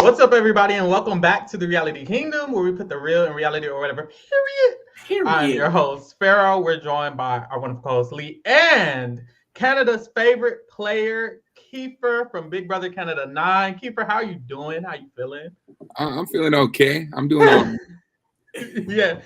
What's up, everybody, and welcome back to the Reality Kingdom, where we put the real in reality or whatever, period. I'm your host, Pharaoh. We're joined by our wonderful co-host, Lee, and Canada's favorite player, Kiefer from Big Brother Canada 9. Kiefer, how are you doing? How you feeling? I'm feeling okay. I'm doing all right. Yeah.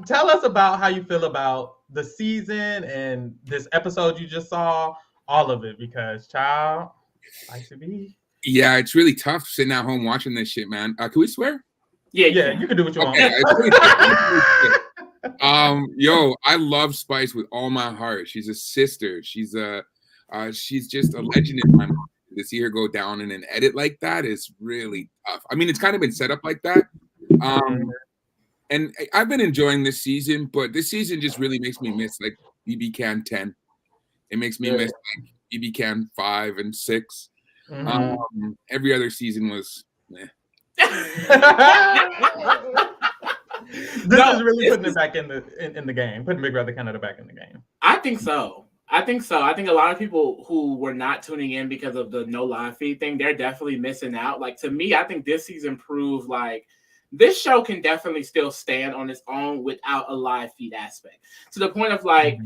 Tell us about how you feel about the season and this episode you just saw, all of it, because, child, spicy be. Yeah, it's really tough sitting at home watching this shit, man. Can we swear? Yeah, you can do what you want. It's really tough. Yo, I love Spice with all my heart. She's a sister. She's just a legend in my mind. To see her go down in an edit like that is really tough. I mean, it's kind of been set up like that. And I've been enjoying this season, but this season just really makes me miss like BB Can 10. It makes me miss like BB Can 5 and 6. Every other season was This is really putting it back in the game, putting Big Brother Canada back in the game. I think so. I think a lot of people who were not tuning in because of the no live feed thing, they're definitely missing out. Like, to me, I think this season proved like this show can definitely still stand on its own without a live feed aspect. To the point of like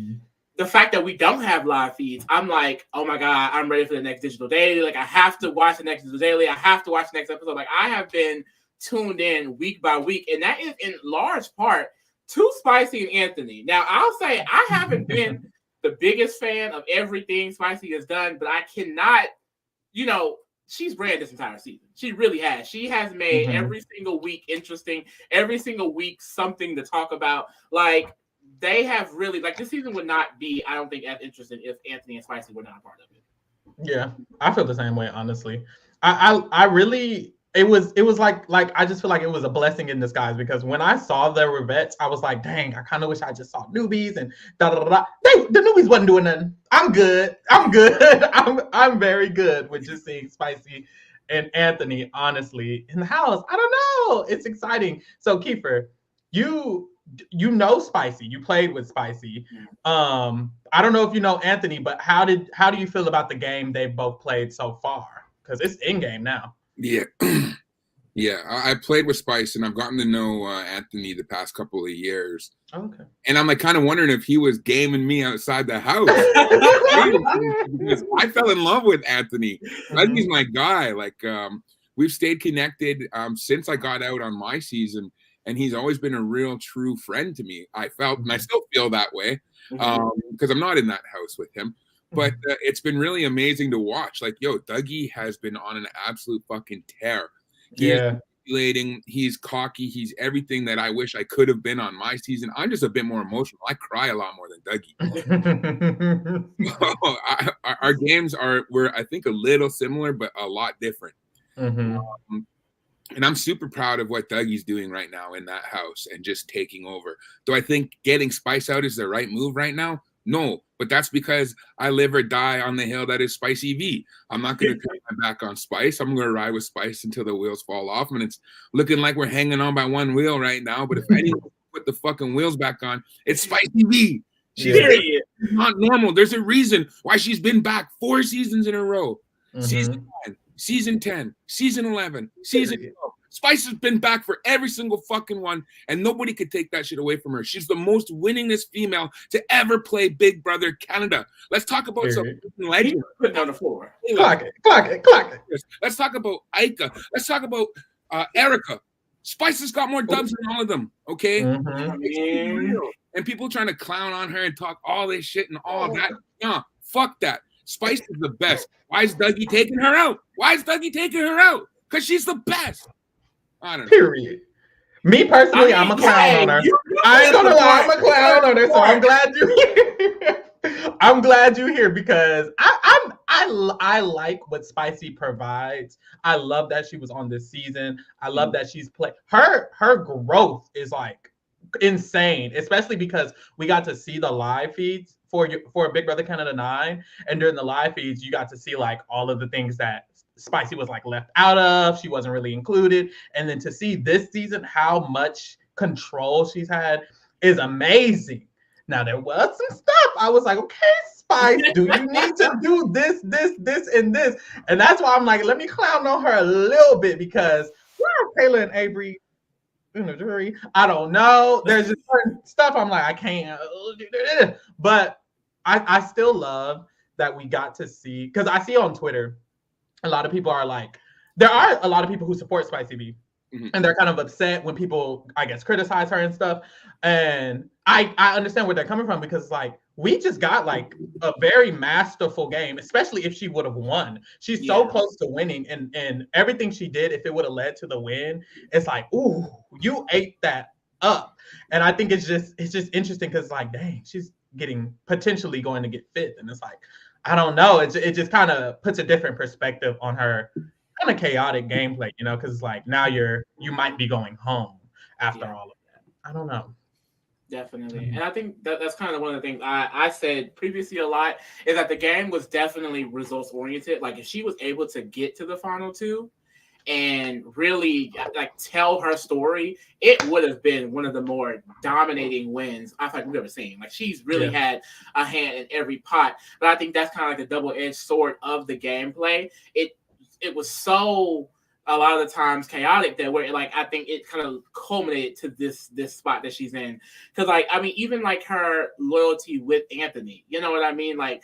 the fact that we don't have live feeds, I'm like, oh my God, I'm ready for the next digital daily. Like, I have to watch the next digital daily. I have to watch the next episode. Like, I have been tuned in week by week. And that is in large part to Spicy and Anthony. Now, I'll say I haven't been the biggest fan of everything Spicy has done, but I cannot, she's ran this entire season. She really has. She has made every single week interesting, every single week something to talk about. Like, they have really, like, this season would not be, I don't think, as interesting if Anthony and Spicy were not a part of it. Yeah, I feel the same way, honestly. I really, it was like I just feel like it was a blessing in disguise, because when I saw there were vets, I was like, dang, I kind of wish I just saw newbies and da-da-da-da. The newbies wasn't doing nothing. I'm good. I'm very good with just seeing Spicy and Anthony, honestly, in the house. I don't know. It's exciting. So, Kiefer, you know Spicy. You played with Spicy. I don't know if you know Anthony, but how do you feel about the game they've both played so far? Because it's in game now. Yeah. Yeah, I played with Spice, and I've gotten to know Anthony the past couple of years. Okay. And I'm like kind of wondering if he was gaming me outside the house. Because I fell in love with Anthony. Like, he's my guy. Like, we've stayed connected since I got out on my season, and he's always been a real true friend to me. I felt, and I still feel that way, because I'm not in that house with him. But it's been really amazing to watch. Like, yo, Dougie has been on an absolute fucking tear. He's manipulating, he's cocky, he's everything that I wish I could have been on my season. I'm just a bit more emotional. I cry a lot more than Dougie. Our games were, I think, a little similar, but a lot different. And I'm super proud of what Dougie's doing right now in that house and just taking over. Do I think getting Spice out is the right move right now? No, but that's because I live or die on the hill that is Spicy V. I'm not going to turn my back on Spice. I'm going to ride with Spice until the wheels fall off. And it's looking like we're hanging on by one wheel right now. But if anyone put the fucking wheels back on, it's Spicy V. She's not normal. There's a reason why she's been back 4 seasons in a row. Season 9, season 10, season 11, season 12. Spice has been back for every single fucking one, and nobody could take that shit away from her. She's the most winningest female to ever play Big Brother Canada. Let's talk about some legends. Putting on the floor. Clock it. Let's talk about Ika. Let's talk about Erica. Spice has got more dubs than all of them, okay? And people trying to clown on her and talk all this shit and all that. Nah, fuck that. Spice is the best. Why is Dougie taking her out? Because she's the best. I don't know. Period. Me personally, I'm a clown on her. I ain't gonna lie, I'm a clown on her. So I'm glad you're here. I'm glad you're here, because I like what Spicy provides. I love that she was on this season. I love that she's played. Her growth is like insane, especially because we got to see the live feeds for Big Brother Canada 9, and during the live feeds, you got to see like all of the things that Spicy was like left out of. She wasn't really included. And then to see this season how much control she's had is amazing. Now, there was some stuff I was like, okay, Spice, do you need to do this, and this? And that's why I'm like, let me clown on her a little bit, because where are Taylor and Avery in the jury? I don't know. There's just certain stuff I'm like, I can't. But I still love that we got to see, because I see on Twitter, a lot of people are like, there are a lot of people who support Spicy V. Mm-hmm. And they're kind of upset when people, I guess, criticize her and stuff. And I understand where they're coming from, because like, we just got like a very masterful game, especially if she would have won. She's so close to winning, and everything she did, if it would have led to the win, it's like, ooh, you ate that up. And I think it's just interesting, because like, dang, she's potentially going to get fifth. And it's like, I don't know. It just kind of puts a different perspective on her kind of chaotic gameplay, you know, because it's like, now you might be going home after all of that. I don't know. Definitely. And I think that's kind of one of the things I said previously a lot, is that the game was definitely results oriented. Like, if she was able to get to the final two and really like tell her story, it would have been one of the more dominating wins I think we've ever seen. Like, she's really had a hand in every pot. But I think that's kind of like the double-edged sword of the gameplay. It was so, a lot of the times, chaotic, that where, like, I think it kind of culminated to this spot that she's in. Because, like, I mean, even like her loyalty with Anthony, you know what I mean? Like,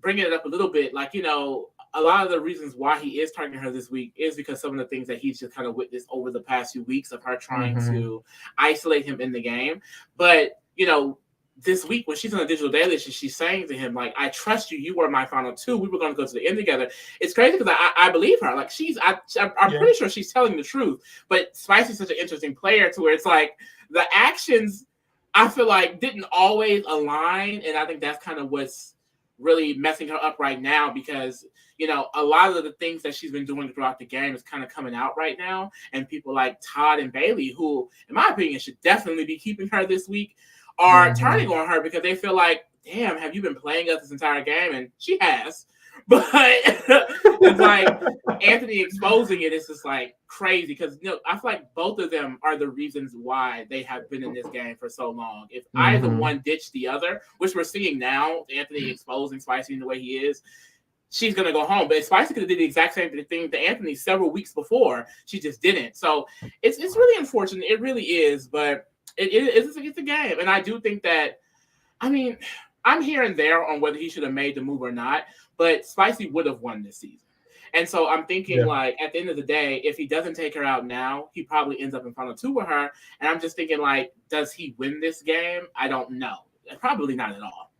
bringing it up a little bit, like, you know, a lot of the reasons why he is targeting her this week is because some of the things that he's just kind of witnessed over the past few weeks of her trying to isolate him in the game. But, you know, this week when she's in the digital daily, she's saying to him, like, I trust you. You were my final two. We were going to go to the end together. It's crazy because I believe her. Like, I'm pretty sure she's telling the truth. But Spicy's such an interesting player to where it's like the actions, I feel like, didn't always align. And I think that's kind of what's really messing her up right now, because, you know, a lot of the things that she's been doing throughout the game is kind of coming out right now. And people like Todd and Bayleigh, who, in my opinion, should definitely be keeping her this week, are turning on her because they feel like, damn, have you been playing us this entire game? And she has. But it's like Anthony exposing it is just like crazy, because, you know, I feel like both of them are the reasons why they have been in this game for so long. If either one ditched the other, which we're seeing now, Anthony exposing Spicy in the way he is, she's going to go home. But Spicy could have did the exact same thing to Anthony several weeks before. She just didn't. So it's really unfortunate. It really is. But it's a game. And I do think that, I mean, I'm here and there on whether he should have made the move or not, but Spicy would have won this season. And so I'm thinking, like, at the end of the day, if he doesn't take her out now, he probably ends up in final two with her. And I'm just thinking, like, does he win this game? I don't know. Probably not at all.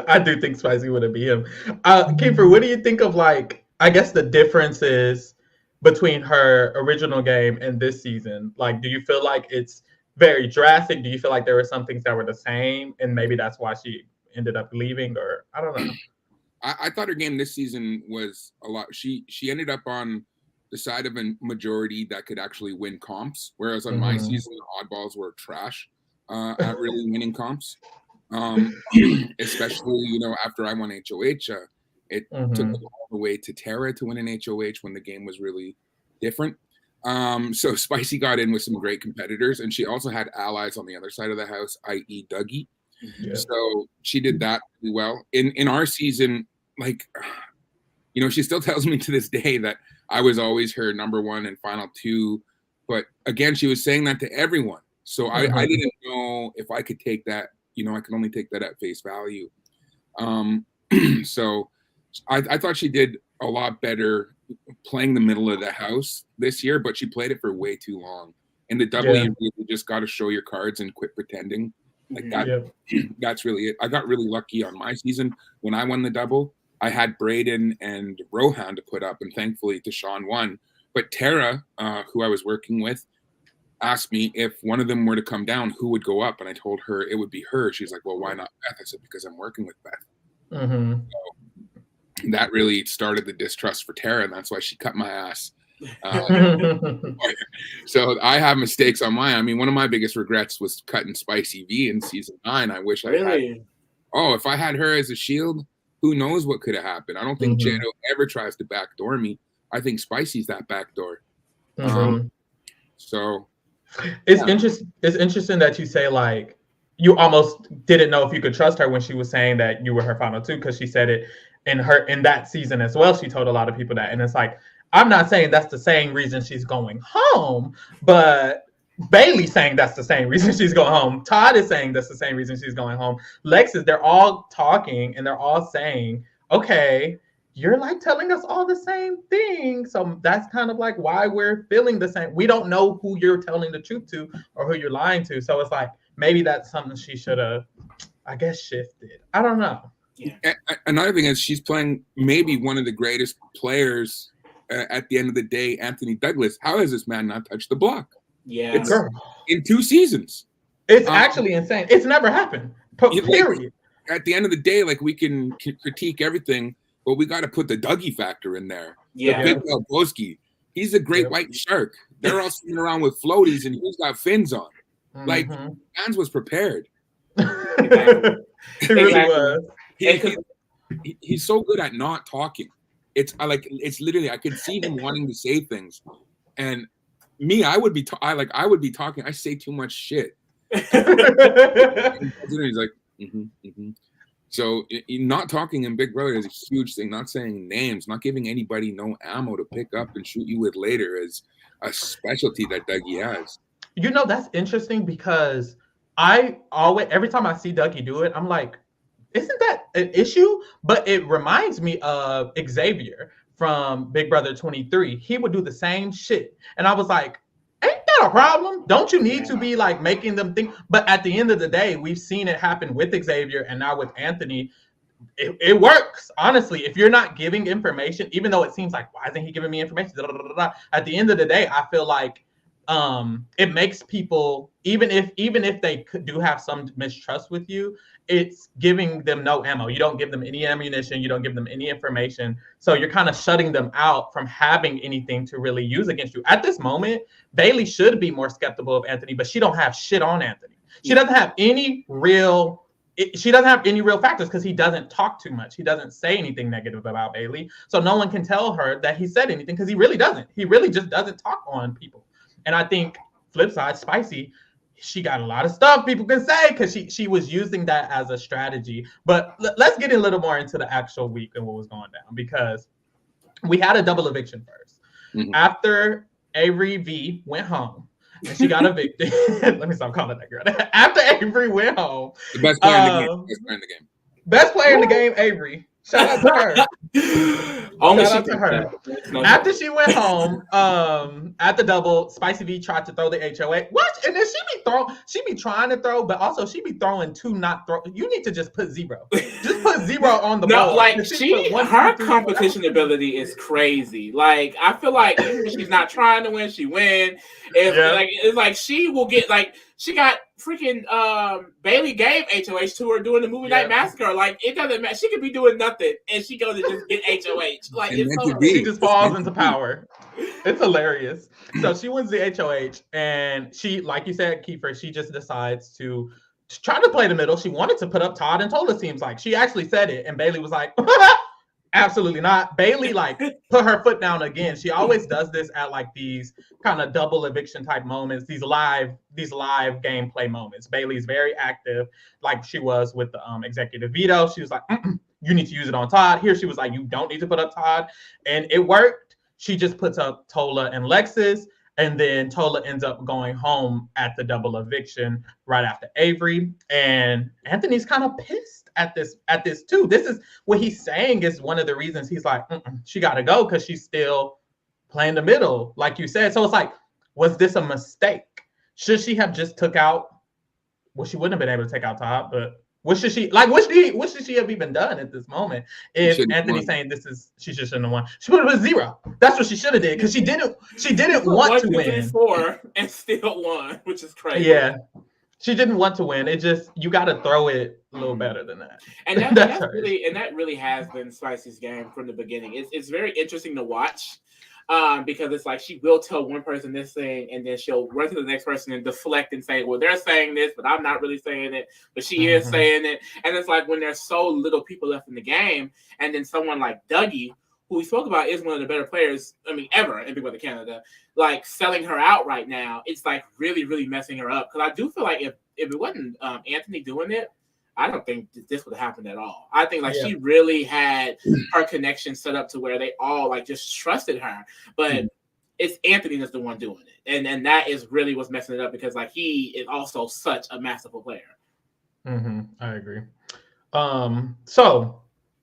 I do think Spicy would have beat him. Kiefer, what do you think of, like, I guess the differences between her original game and this season? Like, do you feel like it's very drastic? Do you feel like there were some things that were the same and maybe that's why she ended up leaving? Or I don't know. I thought her game this season was a lot. She ended up on the side of a majority that could actually win comps, whereas on my season, the oddballs were trash at really winning comps. Especially, you know, after I won HOH, it took all the way to Tara to win an HOH when the game was really different. So Spicy got in with some great competitors, and she also had allies on the other side of the house, i.e. Dougie. So she did that really well. In our season, like, you know, she still tells me to this day that I was always her number one and final two. But again, she was saying that to everyone. So I didn't know if I could take that. You know, I can only take that at face value. So I thought she did a lot better playing the middle of the house this year, but she played it for way too long. In the double, you really just got to show your cards and quit pretending. Like that. That's really it. I got really lucky on my season when I won the double. I had Braden and Rohan to put up, and thankfully Deshaun won. But Tara, who I was working with, asked me if one of them were to come down, who would go up, and I told her it would be her. She's like, "Well, why not Beth?" I said, "Because I'm working with Beth." So that really started the distrust for Tara, and that's why she cut my ass. So I have mistakes on mine. I mean, one of my biggest regrets was cutting Spicy V in season 9. I wish I had. Oh, if I had her as a shield, who knows what could have happened? I don't think Jado ever tries to backdoor me. I think Spicy's that backdoor. So it's interesting that you say, like, you almost didn't know if you could trust her when she was saying that you were her final two, because she said it in that season as well. She told a lot of people that, and it's like, I'm not saying that's the same reason she's going home, but Bayleigh saying that's the same reason she's going home. Todd is saying that's the same reason she's going home. Lexus, they're all talking and they're all saying, okay, you're like telling us all the same thing. So that's kind of like why we're feeling the same. We don't know who you're telling the truth to or who you're lying to. So it's like, maybe that's something she should have, I guess, shifted. I don't know. Yeah. Another thing is she's playing maybe one of the greatest players at the end of the day, Anthony Douglas. How has this man not touched the block? Yeah. In 2 seasons. It's actually insane. It's never happened. Period. At the end of the day, like, we can critique everything, but we got to put the Dougie factor in there. Yeah. The Big Bobowski. He's a great white shark. They're all sitting around with floaties and he's got fins on. Like, Mans was prepared. It really was. He's so good at not talking. It's literally, I could see him wanting to say things, and me, I would be talking. I say too much shit. He's like, So not talking in Big Brother is a huge thing. Not saying names, not giving anybody no ammo to pick up and shoot you with later is a specialty that Dougie has. You know, that's interesting because every time I see Dougie do it, I'm like, isn't that an issue? But it reminds me of Xavier from Big Brother 23. He would do the same shit. And I was like, ain't that a problem? Don't you need to be like making them think? But at the end of the day, we've seen it happen with Xavier and now with Anthony. It works. Honestly, if you're not giving information, even though it seems like, why isn't he giving me information? At the end of the day, I feel like it makes people, even if they do have some mistrust with you, it's giving them no ammo. You don't give them any ammunition. You don't give them any information. So you're kind of shutting them out from having anything to really use against you. At this moment, Bayleigh should be more skeptical of Anthony, but she don't have shit on Anthony. She doesn't have any real factors because he doesn't talk too much. He doesn't say anything negative about Bayleigh. So no one can tell her that he said anything because he really doesn't. He really just doesn't talk on people. And I think flip side, Spicy, she got a lot of stuff people can say because she was using that as a strategy. But let's get a little more into the actual week and what was going down, because we had a double eviction first. After Avery V went home and she got evicted. Let me stop calling that girl. After Avery went home. The best player in the game. Best player in the game, Avery. Shout out to her. Shout out to her. After she went home, at the double, Spicy V tried to throw the HOA. What? And then she be trying to throw, but also she be throwing two not throw. You need to just put 0. Just put 0 on the board. No, like her competition ability is crazy. Like, I feel like she's not trying to win, she win. It's like she will get, like, she got freaking Bayleigh gave HOH to her during the movie night massacre. Like, it doesn't matter. She could be doing nothing and she goes to just get HOH. Like, it's so she just falls into power. It's hilarious. So she wins the HOH, and she, like you said, Kiefer, she just decides to try to play the middle. She wanted to put up Todd and Tola, seems like. She actually said it, and Bayleigh was like, absolutely not. Bayleigh like put her foot down again. She always does this at like these kind of double eviction type moments, these live gameplay moments. Bayleigh's very active, like she was with the executive veto. She was like, you need to use it on Todd. Here she was like, you don't need to put up Todd. And it worked. She just puts up Tola and Lexus, and then Tola ends up going home at the double eviction right after Avery. And Anthony's kind of pissed at this too. This is what he's saying is one of the reasons he's like, she got to go because she's still playing the middle, like you said. So it's like, was this a mistake? Should she have just took out? Well, she wouldn't have been able to take out Todd, but what should she have even done at this moment? If Anthony's saying she just shouldn't have won, she would have been 0. That's what she should have did because she didn't want to win. 4 and still won, which is crazy. Yeah. She didn't want to win. It just, you got to throw it a little better than that. And that really has been Spicy's game from the beginning. It's very interesting to watch because it's like she will tell one person this thing and then she'll run to the next person and deflect and say, well, they're saying this, but I'm not really saying it, but she is saying it. And it's like when there's so little people left in the game, and then someone like Dougie, who we spoke about is one of the better players, ever in Big Brother Canada, like selling her out right now, it's like really, really messing her up. Because I do feel like if it wasn't Anthony doing it, I don't think this would have happened at all. I think she really had her connection set up to where they all like just trusted her. But it's Anthony that's the one doing it. And that is really what's messing it up, because like he is also such a masterful player. I agree. So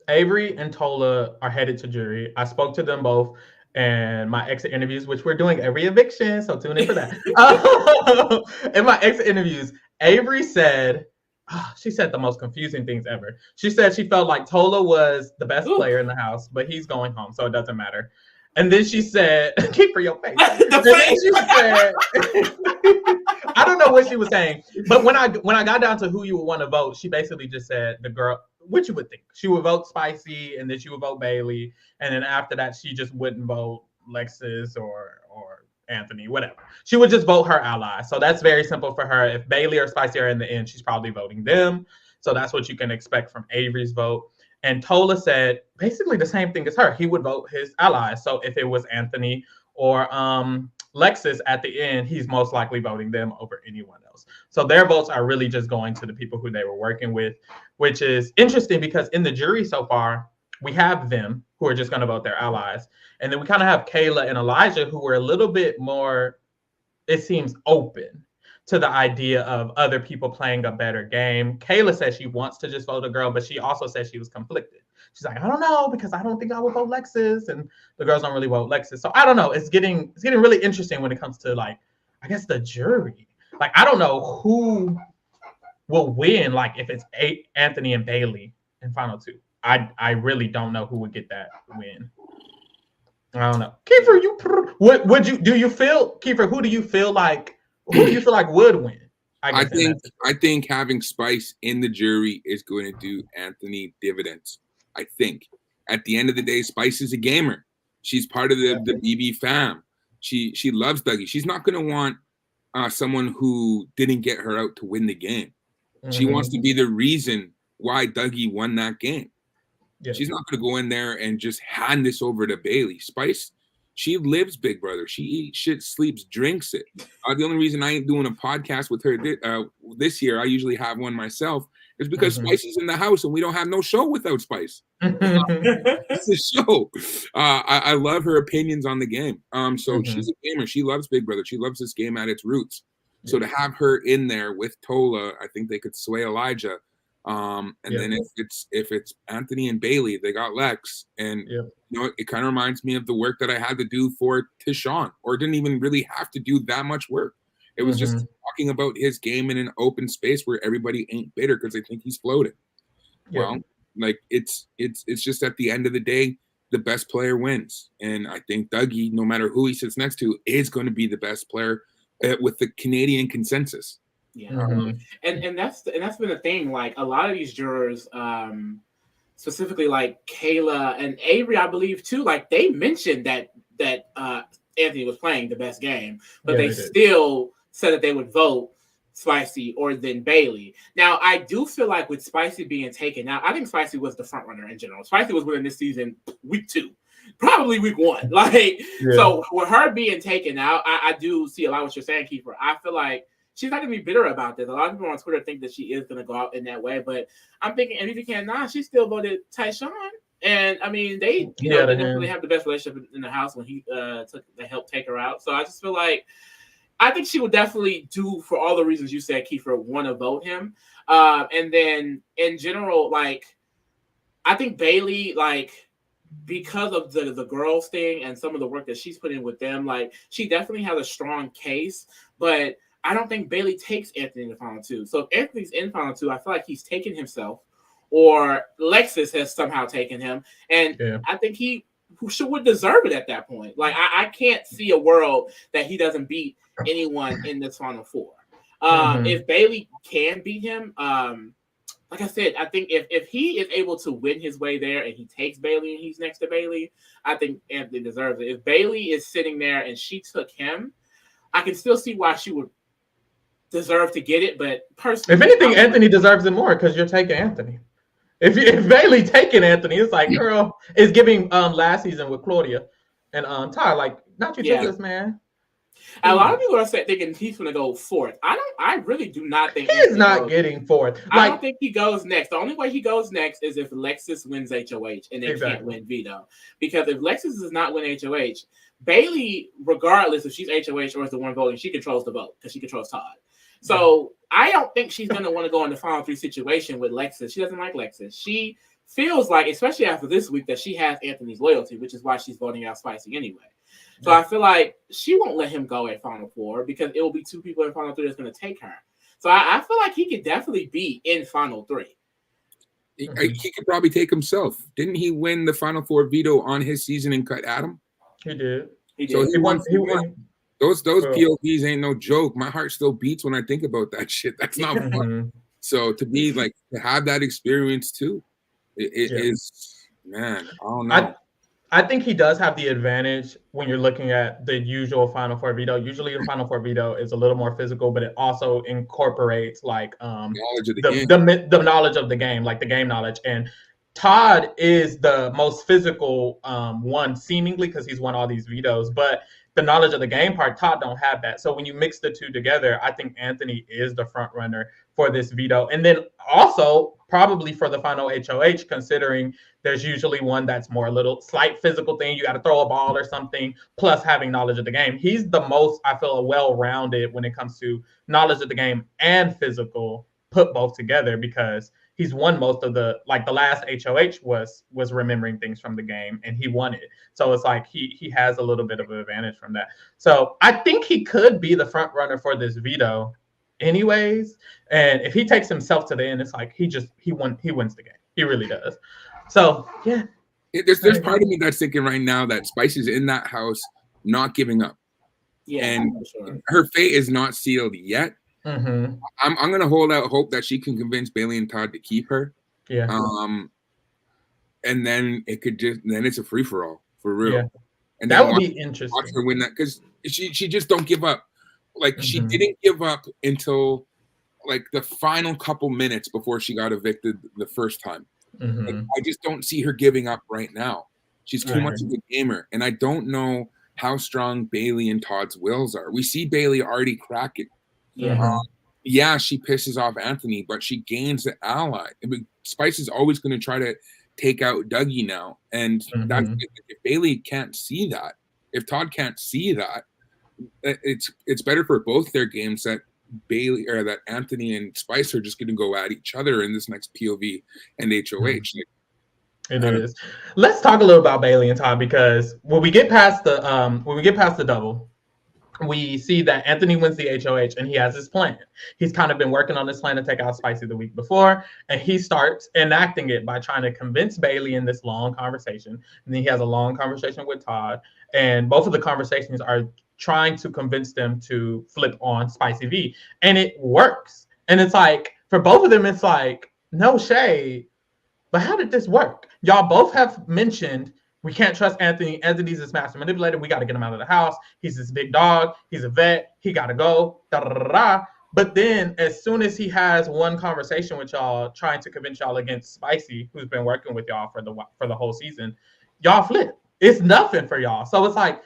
Avery and Tola are headed to jury. I spoke to them both and my exit interviews, which we're doing every eviction, so tune in for that. In my exit interviews, Avery said, she said the most confusing things ever. She said she felt like Tola was the best player in the house, but he's going home, so it doesn't matter. And then she said, keep for your face. She said, I don't know what she was saying, but when I got down to who you would want to vote, she basically just said the girl, which you would think. She would vote Spicy, and then she would vote Bayleigh, and then after that, she just wouldn't vote Lexus or Anthony, whatever. She would just vote her ally. So that's very simple for her. If Bayleigh or Spicy are in the end, she's probably voting them. So that's what you can expect from Avery's vote. And Tola said basically the same thing as her. He would vote his allies. So if it was Anthony or Lexus at the end, he's most likely voting them over anyone else. So their votes are really just going to the people who they were working with, which is interesting because in the jury so far, we have them who are just going to vote their allies. And then we kind of have Kayla and Elijah who were a little bit more, it seems, open to the idea of other people playing a better game. Kayla says she wants to just vote a girl, but she also says she was conflicted. She's like, I don't know, because I don't think I would vote Lexus, and the girls don't really vote Lexus. So I don't know. It's getting really interesting when it comes to, like, I guess the jury. Like, I don't know who will win, like, if it's Anthony and Bayleigh in final two. I really don't know who would get that win. I don't know. Kiefer, do you feel who do you feel like would win? I think having Spice in the jury is going to do Anthony dividends. I think at the end of the day, Spice is a gamer. She's part of the BB fam. She loves Dougie. She's not going to want someone who didn't get her out to win the game. She wants to be the reason why Dougie won that game. Yeah. She's not going to go in there and just hand this over to Bayleigh. Spice, she lives Big Brother. She eats shit, sleeps, drinks it. The only reason I ain't doing a podcast with her this year, I usually have one myself, is because Spice is in the house and we don't have no show without Spice. It's a show. I love her opinions on the game. So she's a gamer. She loves Big Brother. She loves this game at its roots. So to have her in there with Tola, I think they could sway Elijah. Then if it's Anthony and Bayleigh, they got Lex, and it kind of reminds me of the work that I had to do for Tishon, or didn't even really have to do that much work. It was just talking about his game in an open space where everybody ain't bitter because they think he's floating. Well, like it's just at the end of the day, the best player wins, and I think Dougie, no matter who he sits next to, is going to be the best player with the Canadian consensus. Yeah, and that's been the thing. Like a lot of these jurors, specifically like Kayla and Avery, I believe too. Like they mentioned that Anthony was playing the best game, but they still said that they would vote Spicy or then Bayleigh. Now I do feel like with Spicy being taken out, I think Spicy was the front runner in general. Spicy was winning this season week 2. Probably week 1. So with her being taken out, I do see a lot of what you're saying, Kiefer. I feel like she's not going to be bitter about this. A lot of people on Twitter think that she is going to go out in that way, but I'm thinking, and if you can, she still voted Tyshawn. And I mean, they didn't really have the best relationship in the house when he helped take her out. So I just feel like, I think she would definitely do, for all the reasons you said, Kiefer, want to vote him. And then in general, like, I think Bayleigh, like, because of the girls thing and some of the work that she's put in with them, like, she definitely has a strong case, but I don't think Bayleigh takes Anthony in the final 2. So if Anthony's in final 2, I feel like he's taken himself, or Lexus has somehow taken him. And I think he would deserve it at that point. Like, I can't see a world that he doesn't beat anyone in this final 4. If Bayleigh can beat him, like I said, I think if he is able to win his way there and he takes Bayleigh and he's next to Bayleigh, I think Anthony deserves it. If Bayleigh is sitting there and she took him, I can still see why she would deserve to get it, but personally, if anything, Anthony deserves it more because you're taking Anthony. if Bayleigh taking Anthony, it's like, girl, it's giving last season with Claudia and Todd, like, not you took this, man. A lot of people are thinking he's going to go fourth. I really do not think he's not getting fourth. I don't think he goes next. The only way he goes next is if Lexus wins HOH and they can't win veto. Because if Lexus does not win HOH, Bayleigh, regardless if she's HOH or is the one voting, she controls the vote because she controls Todd. So I don't think she's going to want to go in the final three situation with Lexus. She doesn't like Lexus. She feels like, especially after this week, that she has Anthony's loyalty, which is why she's voting out Spicy anyway. So I feel like she won't let him go at Final Four because it will be two people in Final Three that's going to take her. So I feel like he could definitely be in Final Three. He could probably take himself. Didn't he win the Final Four veto on his season and cut Adam? He did. So he won. Those POVs ain't no joke. My heart still beats when I think about that shit. That's not fun. So to be like to have that experience too, it is, man. I don't know. I think he does have the advantage when you're looking at the usual Final Four veto. Usually the Final Four veto is a little more physical, but it also incorporates like the knowledge of the game, like the game knowledge. And Todd is the most physical one, seemingly, because he's won all these vetoes. But the knowledge of the game part, Todd don't have that. So when you mix the two together, I think Anthony is the front runner for this veto. And then also probably for the final HOH, considering there's usually one that's more a little slight physical thing. You got to throw a ball or something, plus having knowledge of the game. He's the most, I feel, well-rounded when it comes to knowledge of the game and physical, put both together, because he's won most of the last HOH was remembering things from the game, and he won it. So it's like he has a little bit of an advantage from that. So I think he could be the front runner for this veto anyways. And if he takes himself to the end, it's like he wins the game. He really does. So yeah. There's part of me that's thinking right now that Spicy's in that house not giving up. Yeah. And her fate is not sealed yet. Mm-hmm. I'm gonna hold out hope that she can convince Bayleigh and Todd to keep her. Yeah. And then it's a free for all for real. Yeah. And that would be interesting. Watch her win that, because she just don't give up. Like she didn't give up until like the final couple minutes before she got evicted the first time. Mm-hmm. Like, I just don't see her giving up right now. She's too much of a gamer, and I don't know how strong Bayleigh and Todd's wills are. We see Bayleigh already cracking. Yeah. She pisses off Anthony, but she gains the ally. I mean, Spice is always going to try to take out Dougie now, and that's if Bayleigh can't see that, if Todd can't see that, it's better for both their games that Bayleigh or that Anthony and Spice are just going to go at each other in this next POV and HOH. It is. Let's talk a little about Bayleigh and Todd, because when we get past the double, we see that Anthony wins the HOH and he has his plan. He's kind of been working on this plan to take out Spicy the week before, and he starts enacting it by trying to convince Bayleigh in this long conversation. And then he has a long conversation with Todd, and both of the conversations are trying to convince them to flip on Spicy V, and it works. And it's like, for both of them, it's like, no shade, but how did this work? Y'all both have mentioned we can't trust Anthony. Anthony's this master manipulator. We got to get him out of the house. He's this big dog. He's a vet. He got to go. But then as soon as he has one conversation with y'all, trying to convince y'all against Spicy, who's been working with y'all for the whole season, y'all flip. It's nothing for y'all. So it's like,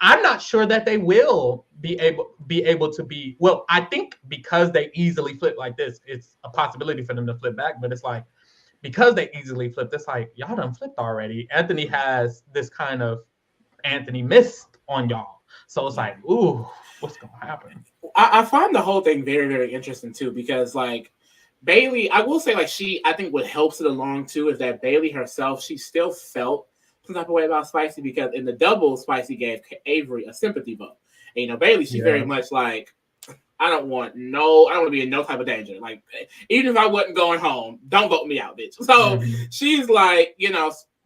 I'm not sure that they will be able to be. Well, I think because they easily flip like this, it's a possibility for them to flip back. But it's like, because they easily flipped, it's like, y'all done flipped already. Anthony has this kind of Anthony missed on y'all. So it's like, ooh, what's going to happen? I find the whole thing very, very interesting too, because like Bayleigh, I will say, like, I think what helps it along too is that Bayleigh herself, she still felt some type of way about Spicy, because in the double, Spicy gave Avery a sympathy vote. And Bayleigh, she's very much like, I don't want to be in no type of danger. Like, even if I wasn't going home, don't vote me out, bitch. So she's like,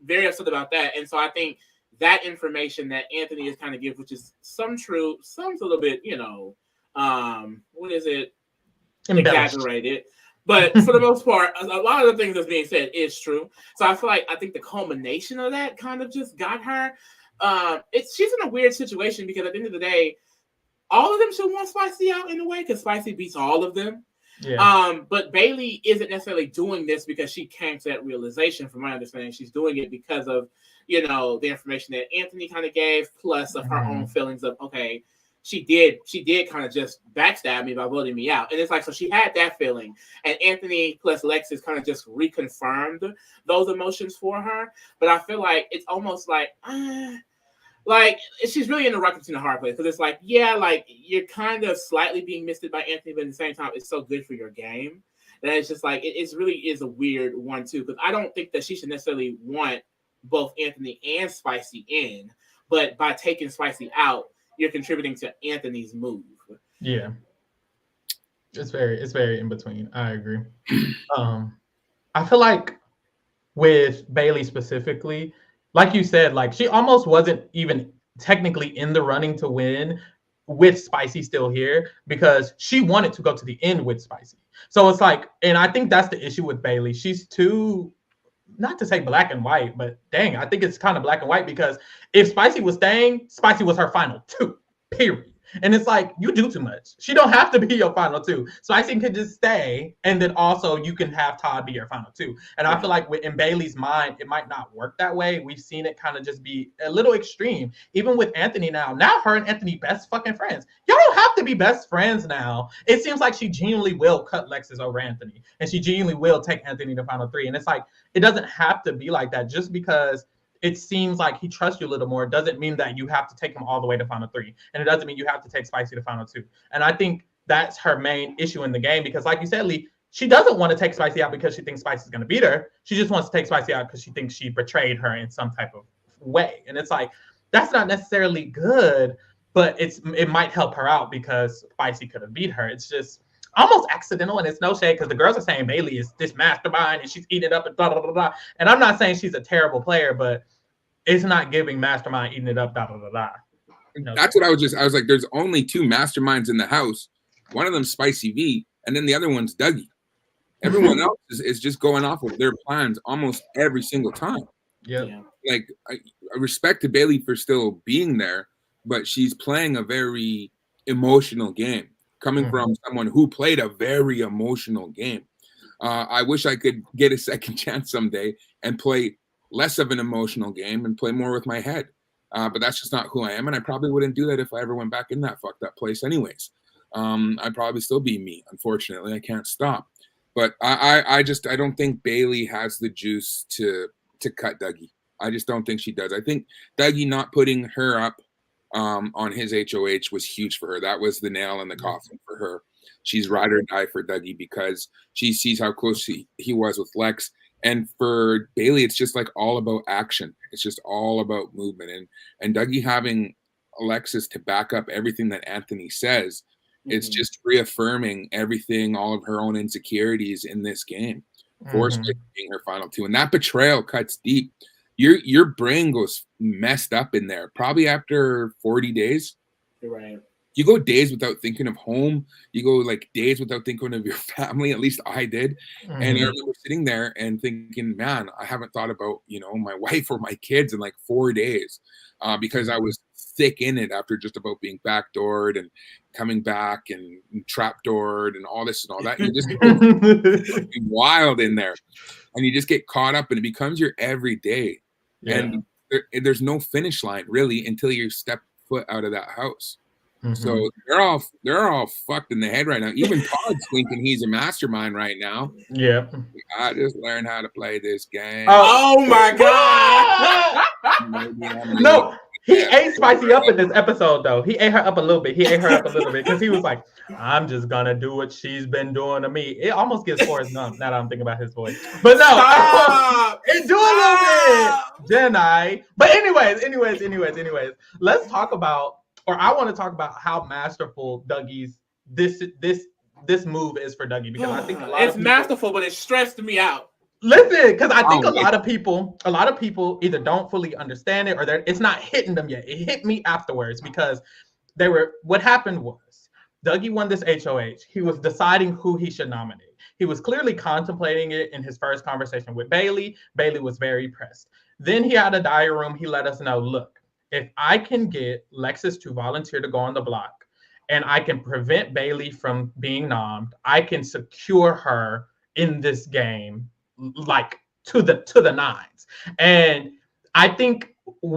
very upset about that. And so I think that information that Anthony is kind of gives, which is some true, some's a little bit, what is it? Exaggerated. But for the most part, a lot of the things that's being said is true. So I think the culmination of that kind of just got her. She's in a weird situation, because at the end of the day, all of them should want Spicy out in a way, because Spicy beats all of them. Yeah. But Bayleigh isn't necessarily doing this because she came to that realization. From my understanding, she's doing it because of, the information that Anthony kind of gave, plus of her own feelings of, okay, she did kind of just backstab me by voting me out. And it's like, so she had that feeling. And Anthony plus Lexus kind of just reconfirmed those emotions for her. But I feel like it's almost like she's really in the rock between the hard place, because it's like, yeah, like you're kind of slightly being misted by Anthony, but at the same time, it's so good for your game that it's just like it's really is a weird one too. Because I don't think that she should necessarily want both Anthony and Spicy in, but by taking Spicy out, you're contributing to Anthony's move. Yeah, it's very in between. I agree. I feel like with Bayleigh specifically, like you said, like she almost wasn't even technically in the running to win with Spicy still here, because she wanted to go to the end with Spicy. So it's like, and I think that's the issue with Bayleigh. She's too, not to say black and white, but dang, I think it's kind of black and white, because if Spicy was staying, Spicy was her final two, period. And it's like, you do too much. She don't have to be your final two. Spicy could just stay, and then also you can have Todd be your final two. And I feel like in Bayleigh's mind, it might not work that way. We've seen it kind of just be a little extreme. Even with Anthony now her and Anthony best fucking friends. Y'all don't have to be best friends now. It seems like she genuinely will cut Lexus over Anthony, and she genuinely will take Anthony to final three. And it's like, it doesn't have to be like that. Just because it seems like he trusts you a little more doesn't mean that you have to take him all the way to final three. And it doesn't mean you have to take Spicy to final two. And I think that's her main issue in the game, because like you said, Lee, she doesn't want to take Spicy out because she thinks Spicy's going to beat her. She just wants to take Spicy out because she thinks she betrayed her in some type of way. And it's like, that's not necessarily good, but it might help her out because Spicy could have beat her. It's just almost accidental, and it's no shade, because the girls are saying Bayleigh is this mastermind and she's eating it up and blah, blah, blah, blah. And I'm not saying she's a terrible player, but it's not giving mastermind eating it up, blah, blah, blah, blah. That's what I was like, there's only two masterminds in the house. One of them Spicy V, and then the other one's Dougie. Everyone else is just going off of their plans almost every single time. Yeah. Like, I respect to Bayleigh for still being there, but she's playing a very emotional game, coming from someone who played a very emotional game. I wish I could get a second chance someday and play less of an emotional game and play more with my head. But that's just not who I am. And I probably wouldn't do that if I ever went back in that fucked up place anyways. I'd probably still be me. Unfortunately, I can't stop. But I don't think Bayleigh has the juice to cut Dougie. I just don't think she does. I think Dougie not putting her up on his HOH was huge for her. That was the nail in the coffin for her. She's ride or die for Dougie because she sees how close he was with Lex. And for Bayleigh, it's just like all about action. It's just all about movement. And Dougie having Alexis to back up everything that Anthony says, it's just reaffirming everything, all of her own insecurities in this game. Force being her final two. And that betrayal cuts deep. Your brain goes messed up in there. Probably after 40 days. You're right. You go days without thinking of home. You go like days without thinking of your family. At least I did. And I remember sitting there and thinking, man, I haven't thought about, my wife or my kids in like 4 days because I was thick in it after just about being backdoored and coming back and trapdoored and all this and all that. You just get wild in there and you just get caught up and it becomes your everyday. Yeah. And there's no finish line really until you step foot out of that house. So they're all fucked in the head right now. Even Todd's thinking he's a mastermind right now. Yeah. I just learned how to play this game. Oh my God. No, he ate Spicy up in this episode though. He ate her up a little bit. Because he was like, I'm just gonna do what she's been doing to me. It almost gets Forrest Gump now that I'm thinking about his voice. But no, it do a little bit, Jenai. But anyways, let's talk about, or I want to talk about how masterful Dougie's this move is for Dougie, because I think a lot of people, masterful, but it stressed me out. Listen, because I think a lot of people either don't fully understand it or it's not hitting them yet. It hit me afterwards because what happened was Dougie won this HOH. He was deciding who he should nominate. He was clearly contemplating it in his first conversation with Bayleigh. Bayleigh was very pressed. Then he had a diary room. He let us know, look, if I can get Lexus to volunteer to go on the block and I can prevent Bayleigh from being nommed, I can secure her in this game, like to the nines. And I think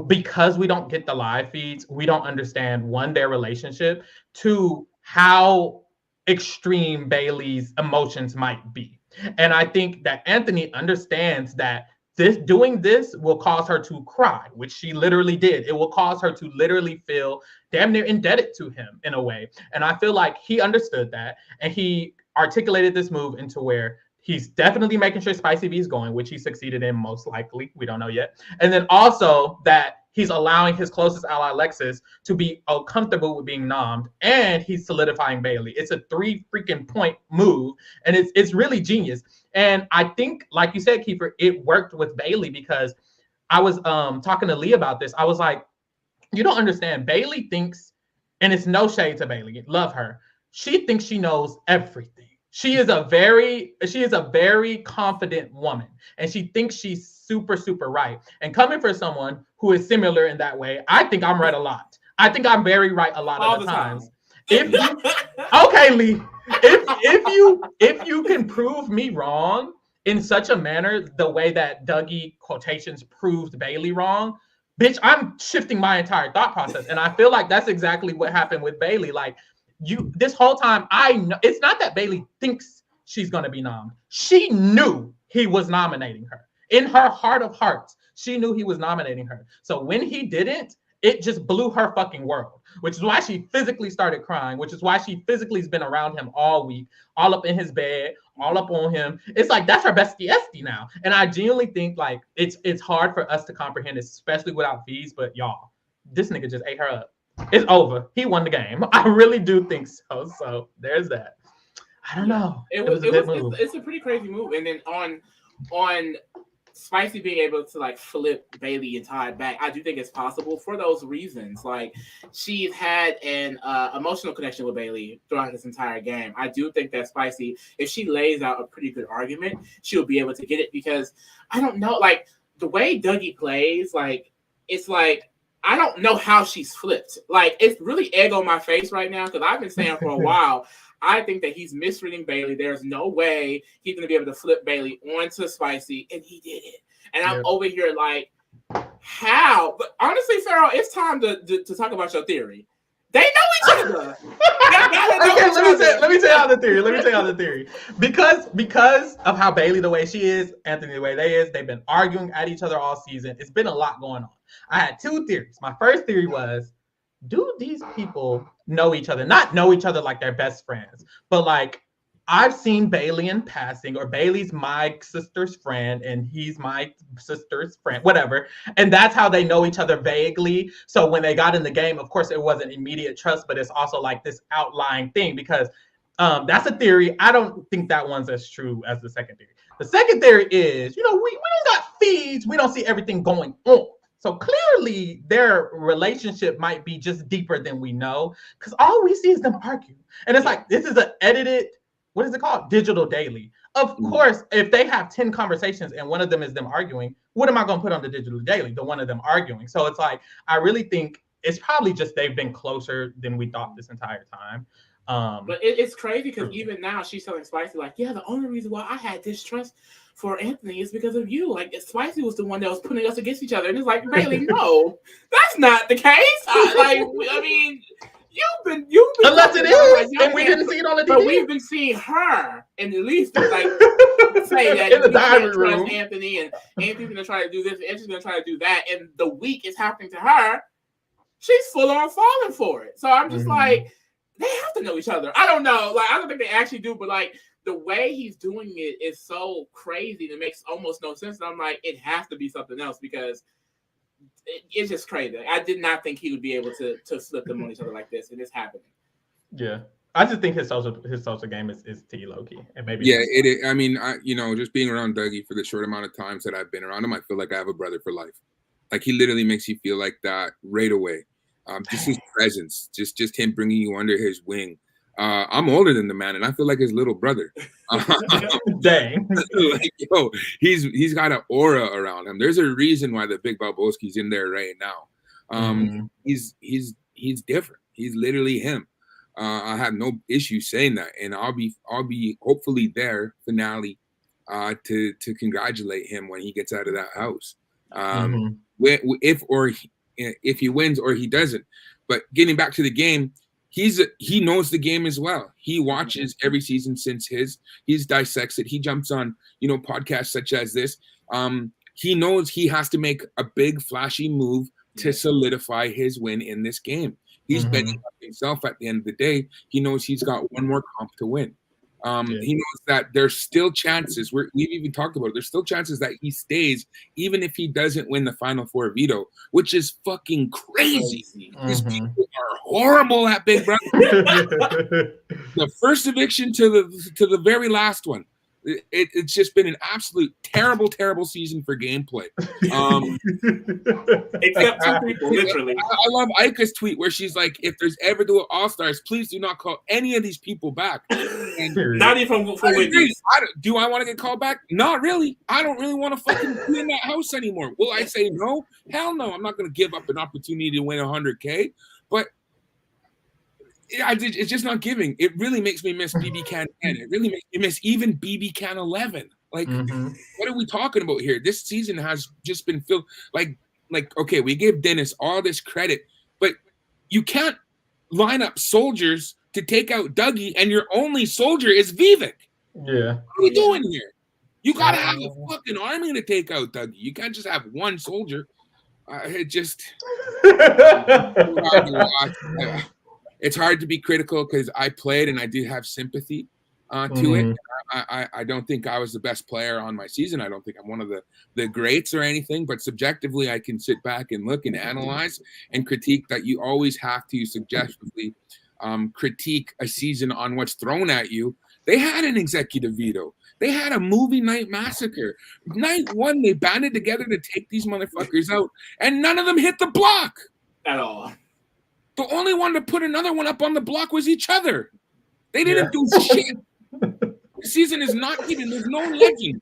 because we don't get the live feeds, we don't understand, one, their relationship, two, how extreme Bayleigh's emotions might be. And I think that Anthony understands that doing this will cause her to cry, which she literally did. It will cause her to literally feel damn near indebted to him in a way. And I feel like he understood that, and he articulated this move into where he's definitely making sure Spicy V is going, which he succeeded in most likely. We don't know yet. And then also that he's allowing his closest ally, Lexus, to be comfortable with being nommed, and he's solidifying Bayleigh. It's a 3 freaking point move, and it's really genius. And I think, like you said, Kiefer, it worked with Bayleigh, because I was talking to Lee about this. I was like, you don't understand. Bayleigh thinks, and it's no shade to Bayleigh, love her, she thinks she knows everything. She is a very confident woman, and she thinks she's super, super right. And coming for someone who is similar in that way, I think I'm right a lot. I think I'm very right a lot of the times. If you, okay, Lee, if you can prove me wrong in such a manner, the way that Dougie quotations proved Bayleigh wrong, bitch, I'm shifting my entire thought process. And I feel like that's exactly what happened with Bayleigh. Like, this whole time, I know it's not that Bayleigh thinks she's going to be nommed. She knew he was nominating her. In her heart of hearts, she knew he was nominating her. So when he didn't, it just blew her fucking world, which is why she physically started crying, which is why she physically has been around him all week, all up in his bed, all up on him. It's like, that's her bestie now. And I genuinely think, like, it's hard for us to comprehend, especially without Vees, but y'all, this nigga just ate her up. It's over. He won the game. I really do think so. So there's that. I don't know. It was a good move. It's a pretty crazy move. And then on Spicy being able to like flip Bayleigh and Todd back, I do think it's possible for those reasons. Like, she's had an emotional connection with Bayleigh throughout this entire game. I do think that Spicy, if she lays out a pretty good argument, she'll be able to get it, because I don't know, like, the way Dougie plays, like, it's like, I don't know how she's flipped. Like, it's really egg on my face right now, because I've been saying for a while, I think that he's misreading Bayleigh. There's no way he's going to be able to flip Bayleigh onto Spicy, and he did it. And I'm over here like, how? But honestly, Pharaoh, it's time to talk about your theory. They know each other. Let me tell you the theory. Because of how Bayleigh the way she is, Anthony the way they is, they've been arguing at each other all season. It's been a lot going on. I had 2 theories. My first theory was, do these people know each other? Not know each other like they're best friends, but like, I've seen Bayleigh in passing, or Bayleigh's my sister's friend and he's my sister's friend, whatever. And that's how they know each other vaguely. So when they got in the game, of course, it wasn't immediate trust, but it's also like this outlying thing, because that's a theory. I don't think that one's as true as the second theory. The second theory is, we don't got feeds. We don't see everything going on. So clearly their relationship might be just deeper than we know, because all we see is them argue. And it's like, this is an edited, what is it called? Digital daily. Of course, if they have 10 conversations and one of them is them arguing, what am I going to put on the digital daily? The one of them arguing. So it's like, I really think it's probably just they've been closer than we thought this entire time. But it's crazy, because even now she's telling Spicy, like, yeah, the only reason why I had distrust for Anthony is because of you. Like, Spicy was the one that was putting us against each other. And it's like, Bayleigh, no, that's not the case. I mean, you've been unless it is, and we didn't see it on the TV. But we've been seeing her, and at least like say that in the diary room, Anthony, and Anthony's gonna try to do this, and Anthony's gonna try to do that, and the week is happening to her. She's full on falling for it. So I'm just like, they have to know each other. I don't know. Like, I don't think they actually do, but like, the way he's doing it is so crazy. It makes almost no sense. And I'm like, it has to be something else, because it's just crazy. I did not think he would be able to flip them on each other like this, and it's happening. Yeah, I just think his social game is T low-key, and maybe it is. I mean, just being around Dougie for the short amount of times that I've been around him, I feel like I have a brother for life. Like, he literally makes you feel like that right away. Just his presence, just him bringing you under his wing. I'm older than the man, and I feel like his little brother. Dang. Like, he's got an aura around him. There's a reason why the Big Balboski's in there right now. He's different. He's literally him. I have no issue saying that, and I'll be hopefully there finale to congratulate him when he gets out of that house. If he wins or he doesn't. But getting back to the game, he knows the game as well. He watches every season since he's dissects it. He jumps on podcasts such as this. He knows he has to make a big flashy move to solidify his win in this game. He's betting on himself at the end of the day. He knows he's got one more comp to win. He knows that there's still chances. We've even talked about it. There's still chances that he stays, even if he doesn't win the Final Four veto, which is fucking crazy. These people are horrible at Big Brother. The first eviction to the very last one. It's just been an absolute terrible season for gameplay. Except two people, literally. I love Ika's tweet where she's like, if there's ever do All-Stars, please do not call any of these people back. And not even for Vees. Do I want to get called back? Not really. I don't really want to fucking be in that house anymore. Will I say no? Hell no. I'm not going to give up an opportunity to win 100K. But it's just not giving. It really makes me miss BB Can 10. It really makes me miss even BB Can 11. Like, what are we talking about here? This season has just been filled. Like, okay, we give Dennis all this credit, but you can't line up soldiers to take out Dougie, and your only soldier is Vivek. Yeah. What are we doing here? You got to have a fucking army to take out Dougie. You can't just have one soldier. It just... It's hard to be critical because I played and I do have sympathy to it. I don't think I was the best player on my season. I don't think I'm one of the greats or anything, but subjectively I can sit back and look and analyze and critique that you always have to subjectively critique a season on what's thrown at you. They had an executive veto. They had a movie night massacre. Night one, they banded together to take these motherfuckers out, and none of them hit the block. At all. The only one to put another one up on the block was each other. They didn't do shit. The season is not even. There's no legend.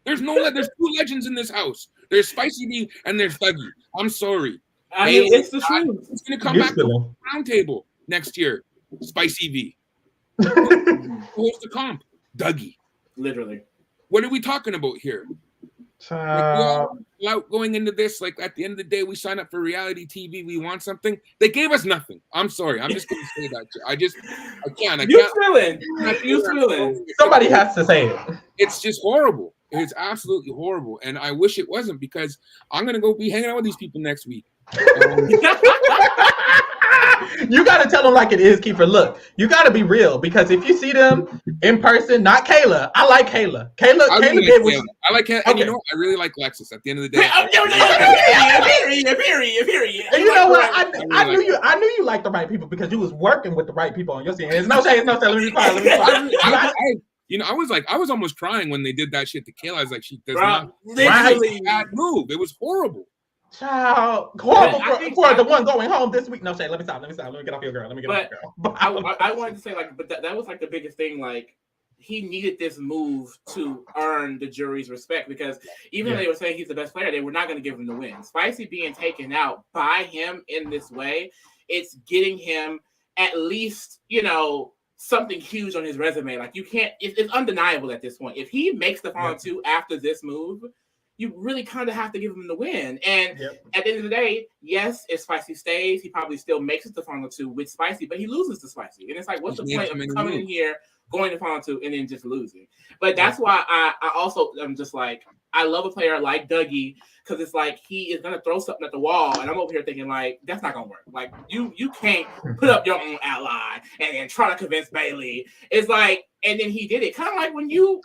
There's two legends in this house. There's Spicy B and there's Dougie. I'm sorry. I mean, it's the truth. It's going to come back to the round table next year. Spicy V. Who's the comp? Dougie. Literally. What are we talking about here? Without going into this, like at the end of the day, we sign up for reality TV. We want something. They gave us nothing. I'm sorry. I'm just going to say that. I can't. You feeling? Somebody has to say it. It's just horrible. It's absolutely horrible. And I wish it wasn't, because I'm going to go be hanging out with these people next week. You got to tell them like it is, Kiefer. Look, you got to be real, because if you see them in person, not Kayla. I like Kayla. I like Kayla. And you know what? I really like Lexus at the end of the day. And you know what? I knew you liked the right people because you was working with the right people on your team. It's no shade, no shade. Let me quiet. I was almost crying when they did that shit to Kayla. I was like, she does not. Literally. Bad move. It was horrible. Child, horrible for the one going home this week. No shade. Let me stop. Let me get off your girl. But I wanted to say, like, but that was like the biggest thing. Like, he needed this move to earn the jury's respect, because even though they were saying he's the best player, they were not going to give him the win. Spicy being taken out by him in this way, it's getting him at least, something huge on his resume. Like, you can't. It's undeniable at this point. If he makes the final two after this move, you really kind of have to give him the win. And at the end of the day, yes, if Spicy stays, he probably still makes it to final two with Spicy, but he loses to Spicy. And it's like, what's the point of coming in here, going to final two, and then just losing? But that's why I also am just like, I love a player like Dougie, because it's like he is going to throw something at the wall, and I'm over here thinking, like, that's not going to work. Like, you can't put up your own ally and then try to convince Bayleigh. It's like, and then he did it. Kind of like when you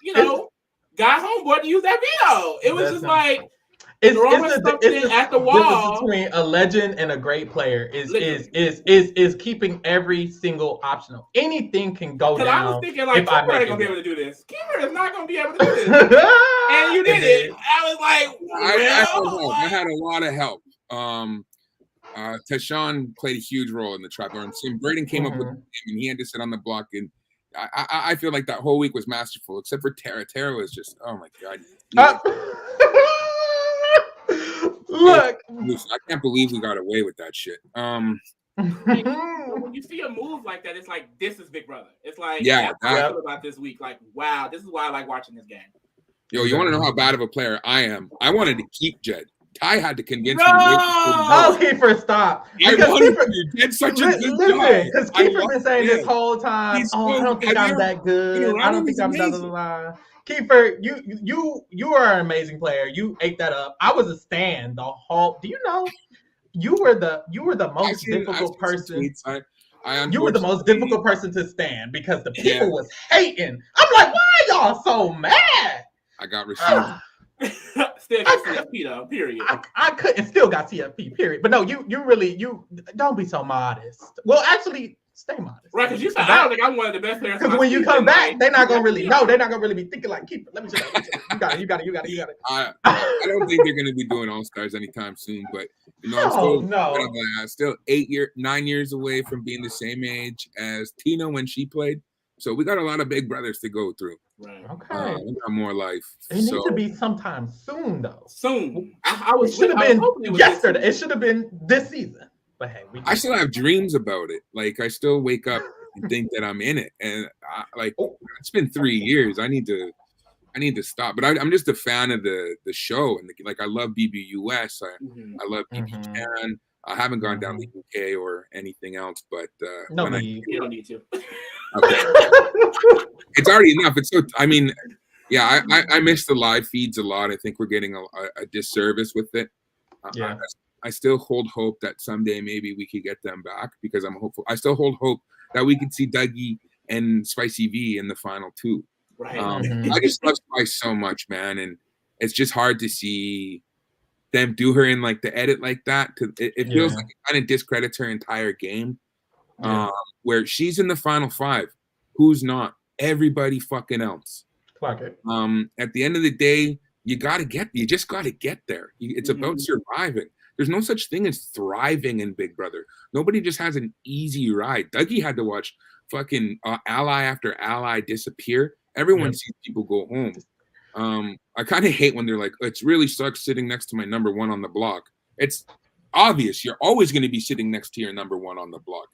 got homeboy to use that veto. It was just like throwing something at the wall. The between a legend and a great player is keeping every single optional. Anything can go down. I was thinking, like, Kiefer ain't gonna be able to do this. Kiefer is not gonna be able to do this. And you did it. I was like, I had a lot of help. Tashawn played a huge role in the trap. And Braden came up with him, and he had to sit on the block, and I feel like that whole week was masterful, except for Tara. Tara was just, oh my God. Look, I can't believe we got away with that shit. When you see a move like that, it's like, this is Big Brother. It's like, Yeah, that's what I feel about this week. Like, wow, this is why I like watching this game. Yo, you want to know how bad of a player I am? I wanted to keep Jed. Ty had to convince me. Oh, Kiefer, stop. Jed's such a good guy. Because Kiefer's been saying this whole time, I don't think I'm that good. I don't think I'm that. Kiefer, you are an amazing player. You ate that up. I was a stan the whole. Do you know? You were the most difficult person. You were the most difficult person to stand because the people was hating. I'm like, why are y'all so mad? I got received. Still got CFP though, period. I couldn't still got CFP, period. But no, you don't be so modest. Well, actually, stay modest. Right, because you said I don't think I'm one of the best players. Because when you come back, they're not gonna really know. They're not gonna really be thinking like, keep it. Let me show you. You got it. I don't think they're gonna be doing All-Stars anytime soon, but you know, I'm still 9 years away from being the same age as Tina when she played. So we got a lot of big brothers to go through. Right. Okay. We got more life. It needs to be sometime soon, though. Soon. It should have been yesterday. It should have been this season. But hey, I still have dreams about it. Like I still wake up and think that I'm in it, and it's been 3 years. I need to stop. But I'm just a fan of the show, and I love BBUS. I love BBCAN. I haven't gone down the UK or anything else, but you don't need to. Okay. It's already enough. It's so. I mean, yeah, I miss the live feeds a lot. I think we're getting a disservice with it. I still hold hope that someday maybe we could get them back because I'm hopeful. I still hold hope that we could see Dougie and Spicy V in the final two. Right. I just love Spice so much, man, and it's just hard to see them do her in like the edit like that. It feels like it kind of discredits her entire game. Where she's in the final five, who's not? Everybody fucking else. Fuck it. At the end of the day, you just gotta get there. It's about surviving. There's no such thing as thriving in Big Brother. Nobody just has an easy ride. Dougie had to watch fucking ally after ally disappear. Everyone sees people go home. I kind of hate when they're like, it really sucks sitting next to my number one on the block. It's obvious you're always going to be sitting next to your number one on the block.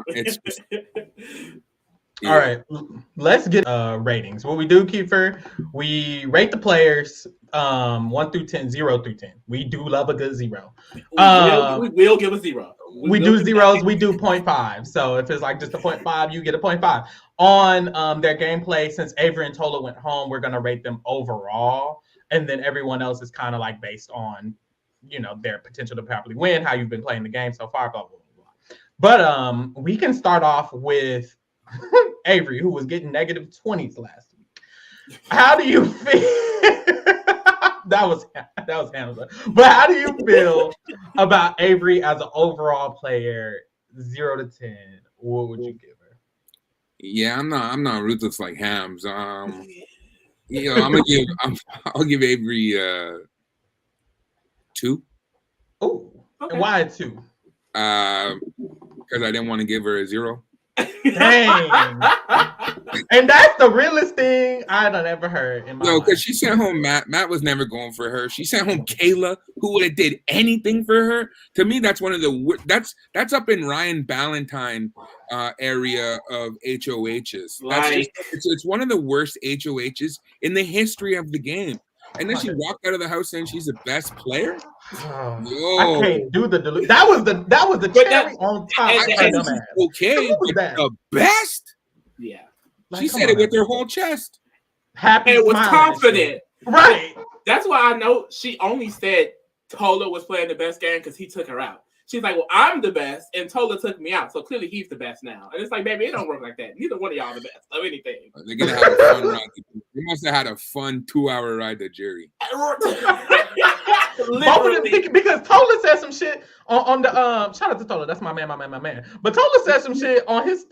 It's just, all right, let's get ratings. What we do, Kiefer, we rate the players 1 through 10, 0 through 10. We do love a good 0. We will give a 0. We do zeros. We do 0.5. So if it's like just a 0.5, you get a 0.5. On their gameplay, since Avery and Tola went home, we're going to rate them overall. And then everyone else is kind of like based on, their potential to probably win, how you've been playing the game so far, blah, blah, blah, blah. But we can start off with Avery, who was getting negative 20s last week. How do you feel? that was Hamza. But how do you feel about Avery as an overall player, 0 to 10? What would you give her? Yeah, I'm not ruthless like Hams. I'll give Avery 2. Oh, okay. And why 2? Because I didn't want to give her a 0. Dang. And that's the realest thing I've ever heard in my life. Because she sent home Matt. Matt was never going for her. She sent home Kayla, who would have did anything for her. To me, that's one of the that's up in Ryan Ballantyne area of HOHs. It's one of the worst HOHs in the history of the game. And then she walked out of the house saying she's the best player. I can't do the delusion. That was the cherry on top. Okay, the best. Yeah, she said it with her whole chest. Happy and was confident. Right. That's why I know she only said Tola was playing the best game because he took her out. She's like, well, I'm the best, and Tola took me out, so clearly he's the best now. And it's like, baby, it don't work like that. Neither one of y'all the best of anything. They're gonna have a fun ride. They must have had a fun 2-hour ride to Jerry. Because Tola said some shit on the shout out to Tola, that's my man. But Tola said some shit on his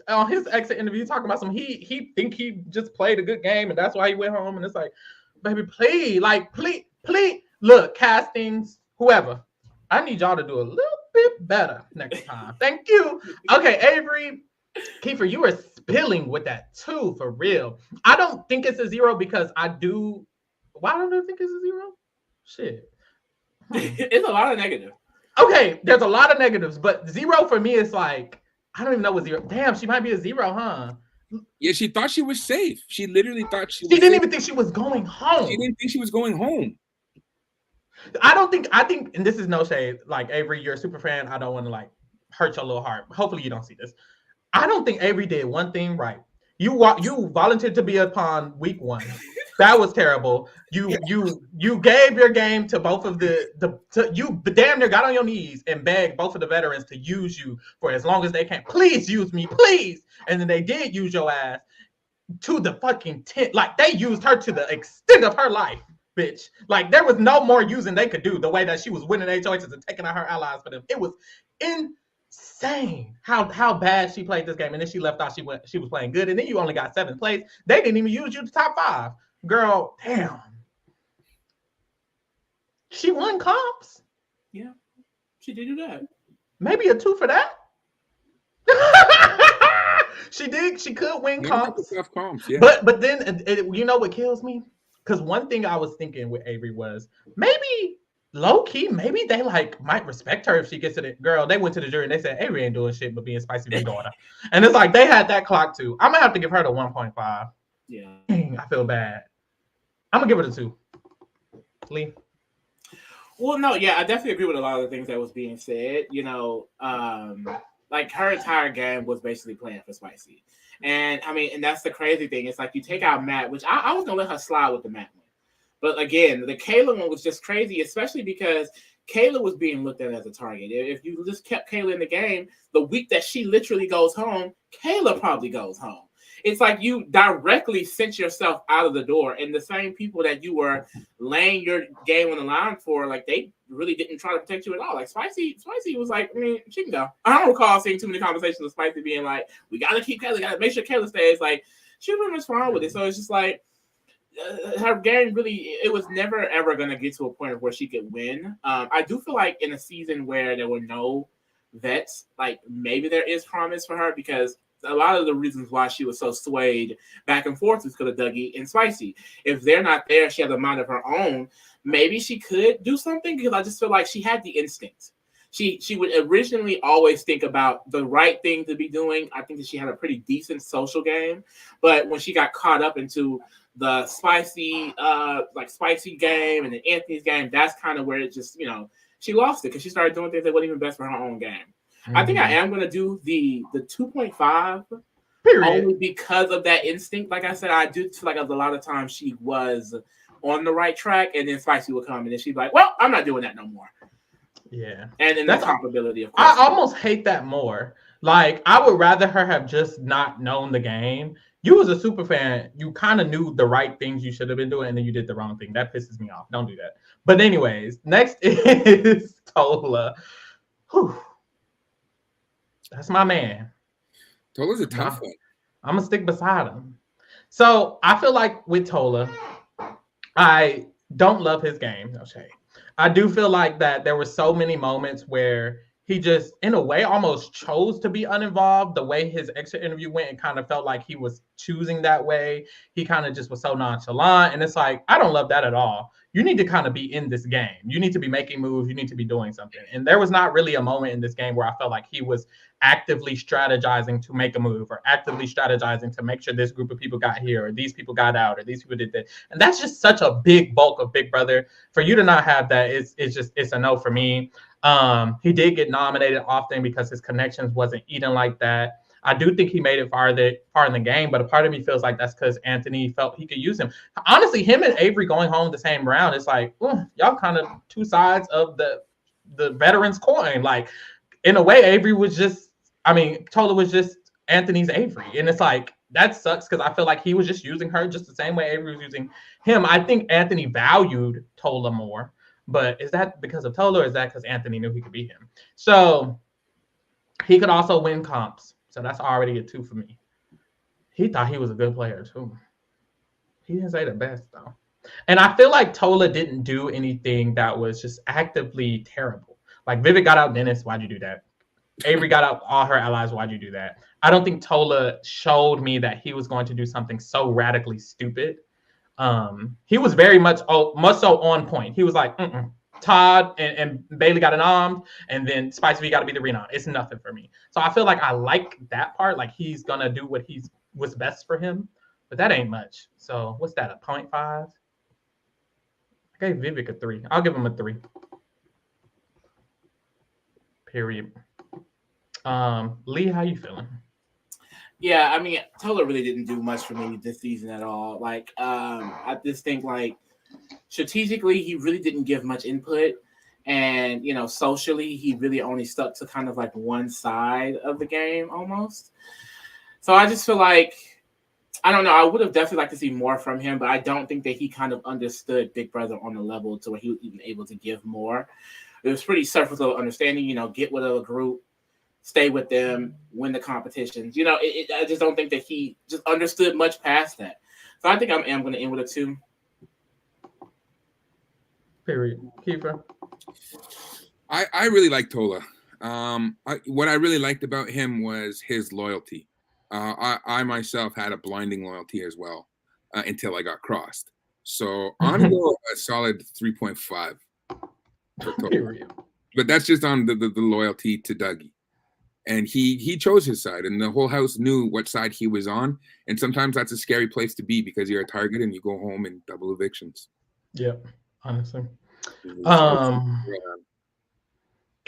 exit interview talking about some he think he just played a good game and that's why he went home. And it's like, baby, please, look, castings, whoever. I need y'all to do a little bit better next time. Thank you. Okay, Avery, Kiefer, you are spilling with that too, for real. I don't think it's a 0 because I do. Why don't I think it's a 0? Shit. It's a lot of negative. Okay, there's a lot of negatives, but 0 for me is like, I don't even know what 0. Damn, she might be a 0, huh? Yeah, she thought she was safe. She literally thought she She was didn't safe. even think she was going She home. didn't think she was going home. I think, and this is no shade, like Avery, you're a super fan. I don't want to like hurt your little heart. Hopefully you don't see this. I don't think Avery did one thing right. You volunteered to be upon week 1. That was terrible. You gave your game to both of you damn near got on your knees and begged both of the veterans to use you for as long as they can. Please use me, please. And then they did use your ass to the fucking tent. Like they used her to the extent of her life, bitch. Like there was no more using they could do. The way that she was winning their choices and taking out her allies for them, it was insane how bad she played this game. And then she left out. She was playing good, and then you only got 7th place. They didn't even use you to top 5, girl. Damn. She won comps. Yeah, she did do that. Maybe a 2 for that. She did. She could win comps. Yeah. But then you know what kills me? Because one thing I was thinking with Avery was maybe low key, maybe they like might respect her if she gets to the girl. They went to the jury and they said Avery ain't doing shit but being spicy with daughter. And it's like they had that clock too. I'm gonna have to give her the 1.5. Yeah. Dang, I feel bad. I'm gonna give it a 2. Lee. Well, no, yeah, I definitely agree with a lot of the things that was being said. You know, like her entire game was basically playing for Spicy. And I mean, and that's the crazy thing. It's like you take out Matt, which I was gonna let her slide with the Matt one. But again, the Kayla one was just crazy, especially because Kayla was being looked at as a target. If you just kept Kayla in the game, the week that she literally goes home, Kayla probably goes home. It's like you directly sent yourself out of the door, and the same people that you were laying your game on the line for, like they really didn't try to protect you at all. Like Spicy was like, I mean, she can go. I don't recall seeing too many conversations with Spicy being like, we gotta keep Kayla, gotta make sure Kayla stays. Like she was pretty much fine with it. So it's just like her game really, it was never ever gonna get to a point where she could win. I do feel like in a season where there were no vets, like maybe there is promise for her because a lot of the reasons why she was so swayed back and forth was because of Dougie and Spicy. If they're not there, she has a mind of her own. Maybe she could do something because I just feel like she had the instinct. She would originally always think about the right thing to be doing. I think that she had a pretty decent social game, but when she got caught up into the Spicy game and then Anthony's game, that's kind of where it just, she lost it because she started doing things that weren't even best for her own game. I think I am going to do the 2.5 only because of that instinct. Like I said, I do feel like a lot of times she was on the right track and then Spicy would come and then she'd be like, well, I'm not doing that no more. Yeah. And then the comparability, of course. I almost hate that more. Like, I would rather her have just not known the game. You as a super fan, you kind of knew the right things you should have been doing and then you did the wrong thing. That pisses me off. Don't do that. But anyways, next is Tola. Whew. That's my man. Tola's a tough one. I'm going to stick beside him. So I feel like with Tola, I don't love his game. No shade. I do feel like that there were so many moments where he just, in a way, almost chose to be uninvolved. The way his exit interview went, it kind of felt like he was choosing that way. He kind of just was so nonchalant. And it's like, I don't love that at all. You need to kind of be in this game. You need to be making moves. You need to be doing something. And there was not really a moment in this game where I felt like he was actively strategizing to make a move or actively strategizing to make sure this group of people got here or these people got out or these people did that. And that's just such a big bulk of Big Brother. For you to not have that, it's a no for me. He did get nominated often because his connections wasn't eating like that. I do think he made it far in the game, but a part of me feels like that's because Anthony felt he could use him. Honestly, him and Avery going home the same round, it's like, y'all kind of two sides of the veterans coin. Like, in a way, Tola was just Anthony's Avery. And it's like, that sucks because I feel like he was just using her just the same way Avery was using him. I think Anthony valued Tola more. But is that because of Tola or is that because Anthony knew he could beat him? So he could also win comps. So that's already a 2 for me. He thought he was a good player too. He didn't say the best though. And I feel like Tola didn't do anything that was just actively terrible. Like Vivek got out Dennis, why'd you do that? Avery got out all her allies, why'd you do that? I don't think Tola showed me that he was going to do something so radically stupid. He was very much so on point. He was like, Todd and Bayleigh got an armed, and then Spice V got to be the renown. It's nothing for me. So I feel like I like that part. Like he's gonna do what's best for him, but that ain't much. So what's that? A 0.5? I gave Vivek a 3. I'll give him a 3. Period. Lee, how you feeling? Yeah, I mean, Tola really didn't do much for me this season at all. Like, I just think like strategically, he really didn't give much input, and socially, he really only stuck to kind of like one side of the game almost. So I just feel like, I don't know, I would have definitely liked to see more from him, but I don't think that he kind of understood Big Brother on the level to where he was even able to give more. It was pretty surface level understanding, get with a group, stay with them, win the competitions. I just don't think that he just understood much past that. So I think I am going to end with a 2. Period. Kiefer? I really like Tola. What I really liked about him was his loyalty. I myself had a blinding loyalty as well until I got crossed. So I'm going to go a solid 3.5 for Tola. Period. But that's just on the loyalty to Dougie. And he chose his side, and the whole house knew what side he was on. And sometimes that's a scary place to be because you're a target and you go home in double evictions. Yep, honestly.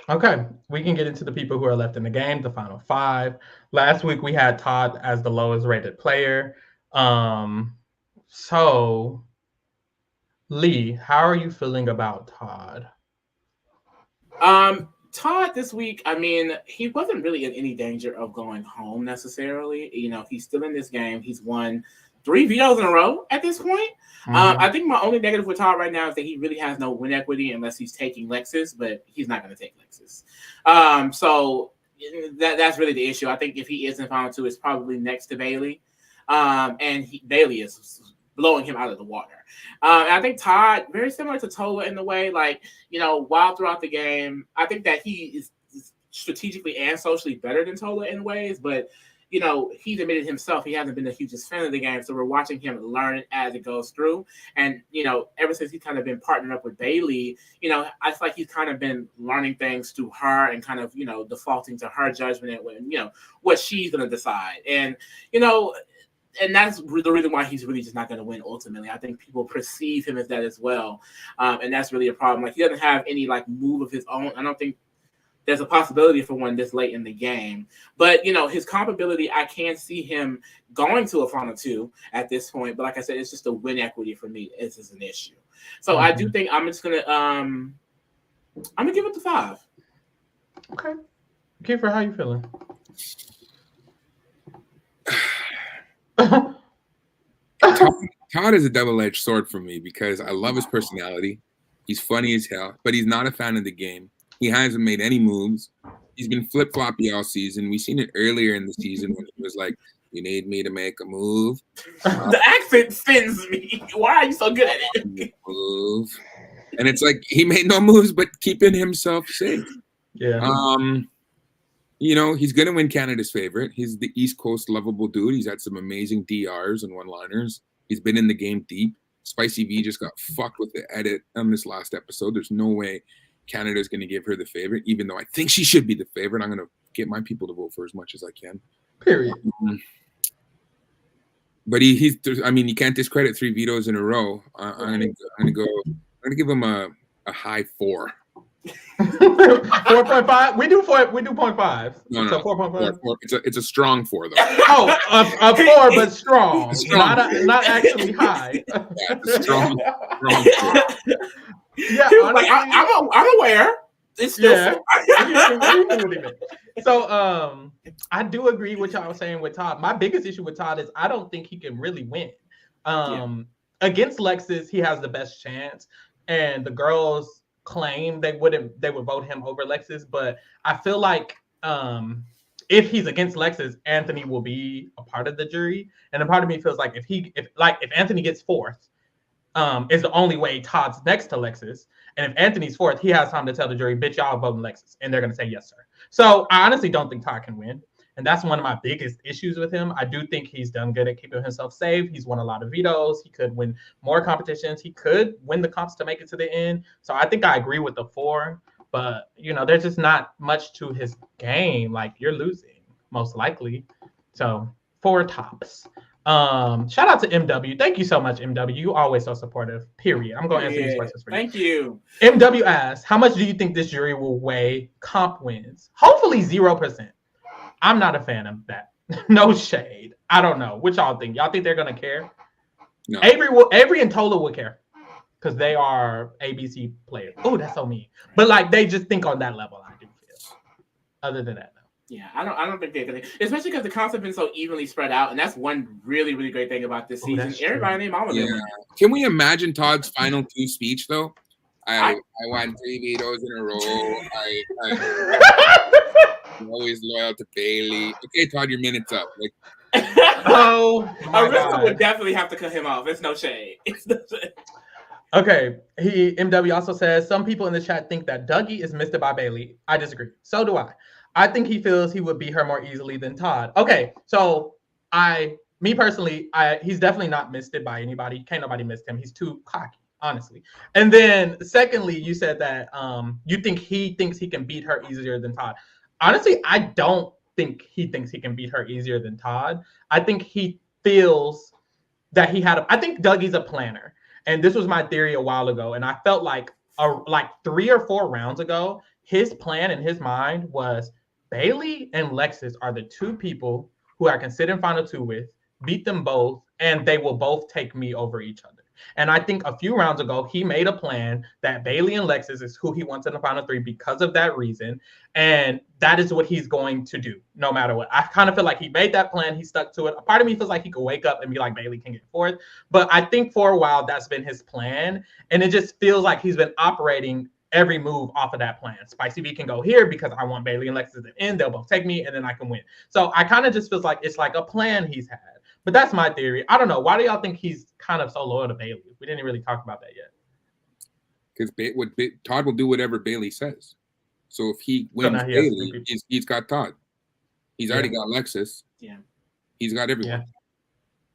Okay, we can get into the people who are left in the game, the final 5. Last week we had Todd as the lowest rated player. So Lee, how are you feeling about Todd? Todd this week, I mean, he wasn't really in any danger of going home necessarily. He's still in this game. He's won 3 vetoes in a row at this point. I think my only negative with Todd right now is that he really has no win equity unless he's taking Lexus, but he's not going to take Lexus. So that's really the issue. I think if he is in final 2, it's probably next to Bayleigh. And Bayleigh is blowing him out of the water. And I think Todd, very similar to Tola in the way, like, while throughout the game, I think that he is strategically and socially better than Tola in ways, but he's admitted himself he hasn't been the hugest fan of the game, so we're watching him learn as it goes through. And ever since he's kind of been partnered up with Bayleigh, I feel like he's kind of been learning things through her and kind of defaulting to her judgment and when what she's gonna decide. And and that's the reason why he's really just not going to win ultimately. I think people perceive him as that as well. And that's really a problem. Like, he doesn't have any like move of his own. I don't think there's a possibility for one this late in the game. But, his comp ability, I can see him going to a final 2 at this point. But like I said, it's just a win equity for me. This is an issue. So I do think I'm just going to I'm going to give it the 5. Okay. Kiefer, how you feeling? Todd is a double-edged sword for me because I love his personality. He's funny as hell, but he's not a fan of the game. He hasn't made any moves. He's been flip-floppy all season. We've seen it earlier in the season when he was like, "You need me to make a move." The accent sends me. Why are you so good at it? Move. And it's like he made no moves, but keeping himself safe. Yeah. He's going to win Canada's favorite. He's the East Coast lovable dude. He's had some amazing DRs and one-liners. He's been in the game deep. Spicy V just got fucked with the edit on this last episode. There's no way Canada's going to give her the favorite, even though I think she should be the favorite. I'm going to get my people to vote for as much as I can. Period. But you can't discredit 3 vetoes in a row. I'm going to give him a high 4. 4.5. We do 0.5. No. So 4.5. It's a strong 4 though. Oh, a 4, but strong. Not actually high. Yeah, it's a strong 4. Yeah, honestly, I'm aware. It's still So I do agree with y'all saying with Todd. My biggest issue with Todd is I don't think he can really win. Against Lexus, he has the best chance, and the girls claim they would vote him over Lexus, but I feel like if he's against Lexus, Anthony will be a part of the jury, and a part of me feels like if Anthony gets 4th, is the only way Todd's next to Lexus, and if Anthony's 4th, he has time to tell the jury, "Bitch, y'all voting Lexus," and they're gonna say yes, sir. So I honestly don't think Todd can win, And that's one of my biggest issues with him. I do think he's done good at keeping himself safe. He's won a lot of vetoes. He could win more competitions. He could win the comps to make it to the end. So I think I agree with the 4. But, there's just not much to his game. Like, you're losing, most likely. So 4 tops. Shout out to MW. Thank you so much, MW. You always so supportive. Period. I'm going to answer these questions for you. Thank you. MW asks, how much do you think this jury will weigh comp wins? Hopefully 0%. I'm not a fan of that. No shade. I don't know. What y'all think? Y'all think they're gonna care? No. Avery and Tola will care because they are ABC players. Oh, that's so mean. But like they just think on that level. I do feel. Other than that, no. Yeah, I don't think they're gonna, especially because the comps have been so evenly spread out, and that's one really, really great thing about this season. Everybody named all of them. Can we imagine Todd's final 2 speech though? I won 3 vetoes in a row. I'm always loyal to Bayleigh. Okay, Todd, your minute's up. Like, Arista would definitely have to cut him off. It's no shade. Okay. MW also says some people in the chat think that Dougie is misted by Bayleigh. I disagree. So do I. I think he feels he would beat her more easily than Todd. Okay, so me personally, he's definitely not misted by anybody. Can't nobody miss him. He's too cocky, honestly. And then secondly, you said that you think he thinks he can beat her easier than Todd. Honestly, I don't think he thinks he can beat her easier than Todd. I think he feels that I think Dougie's a planner. And this was my theory a while ago. And I felt like 3 or 4 rounds ago, his plan in his mind was Bayleigh and Lexus are the 2 people who I can sit in final 2 with, beat them both, and they will both take me over each other. And I think a few rounds ago, he made a plan that Bayleigh and Lexus is who he wants in the final 3 because of that reason. And that is what he's going to do, no matter what. I kind of feel like he made that plan. He stuck to it. A part of me feels like he could wake up and be like, Bayleigh can get 4th. But I think for a while, that's been his plan. And it just feels like he's been operating every move off of that plan. Spicy V can go here because I want Bayleigh and Lexus to end. They'll both take me, and then I can win. So I kind of just feels like it's like a plan he's had. But that's my theory. I don't know. Why do y'all think he's kind of so loyal to Bayleigh? We didn't really talk about that yet. Because Todd will do whatever Bayleigh says. So if he wins Bayleigh, he's got Todd. He's already got Lexus. Yeah. He's got everyone.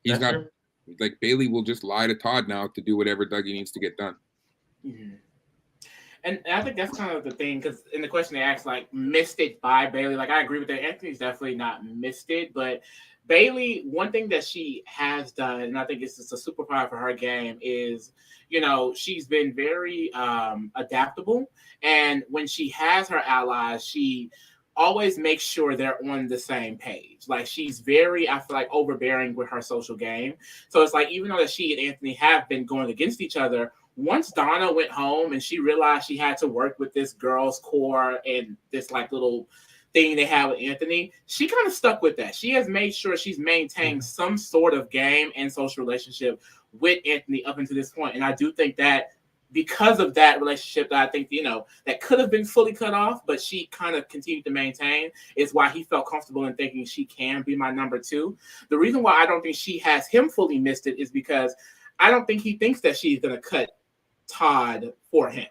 Yeah. He's not like Bayleigh will just lie to Todd now to do whatever Dougie needs to get done. Mm-hmm. And I think that's kind of the thing, because in the question they asked, like, missed it by Bayleigh. Like, I agree with that. Anthony's definitely not missed it, but Bayleigh, one thing that she has done, and I think it's just a superpower for her game, is, she's been very adaptable. And when she has her allies, she always makes sure they're on the same page. Like, she's very, I feel like, overbearing with her social game. So it's like, even though that she and Anthony have been going against each other, once Donna went home and she realized she had to work with this girl's core and this like little thing they have with Anthony, she kind of stuck with that. She has made sure she's maintained some sort of game and social relationship with Anthony up until this point. And I do think that because of that relationship that I think, that could have been fully cut off, but she kind of continued to maintain, is why he felt comfortable in thinking she can be my number 2. The reason why I don't think she has him fully missed it is because I don't think he thinks that she's going to cut Todd for him.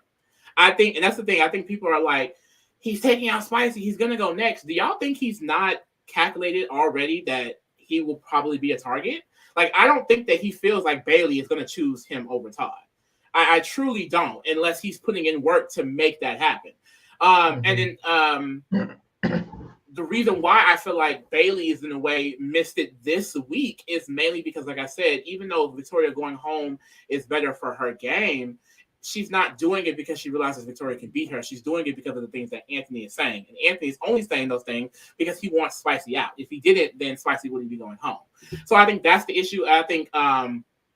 I think, and that's the thing, I think people are like, he's taking out Spicy, he's going to go next. Do y'all think he's not calculated already that he will probably be a target? Like, I don't think that he feels like Bayleigh is going to choose him over Todd. I truly don't, unless he's putting in work to make that happen. And then the reason why I feel like Bayleigh is in a way missed it this week is mainly because, like I said, even though Victoria going home is better for her game, she's not doing it because she realizes Victoria can beat her. She's doing it because of the things that Anthony is saying. And Anthony's only saying those things because he wants Spicy out. If he didn't, then Spicy wouldn't be going home. So I think that's the issue. I think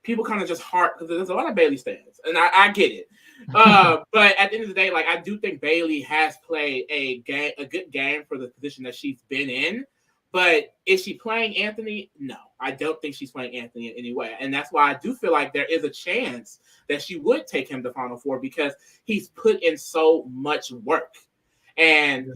people kind of just because there's a lot of Bayleigh stands, and I get it. But at the end of the day, like, I do think Bayleigh has played a good game for the position that she's been in. But is she playing Anthony? No, I don't think she's playing Anthony in any way. And that's why I do feel like there is a chance that she would take him to Final Four because he's put in so much work. And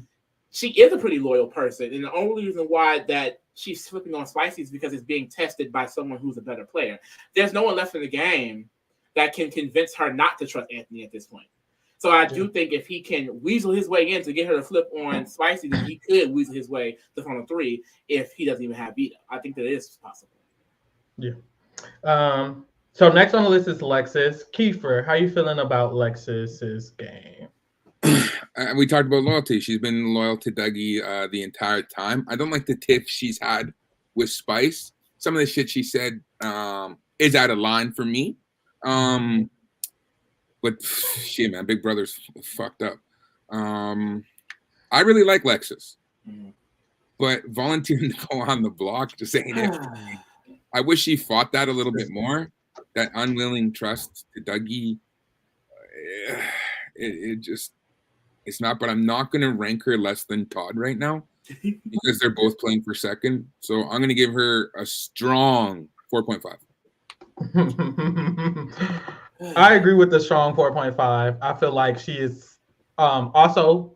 she is a pretty loyal person. And the only reason why that she's flipping on Spicy is because it's being tested by someone who's a better player. There's no one left in the game that can convince her not to trust Anthony at this point. So I do think if he can weasel his way in to get her to flip on Spicy, then he could weasel his way to final 3 if he doesn't even have Vito. I think that is possible. Yeah. So next on the list is Lexus. Kiefer, how you feeling about Lexus's game? We talked about loyalty. She's been loyal to Dougie the entire time. I don't like the tiff she's had with Spice. Some of the shit she said is out of line for me. But shit, man, Big Brother's fucked up. I really like Lexus, but volunteering to go on the block just ain't it. I wish she fought that a little bit more. That unwilling trust to Dougie, it's not. But I'm not gonna rank her less than Todd right now because they're both playing for second. So I'm gonna give her a strong 4.5. I agree with the strong 4.5. I feel like she is also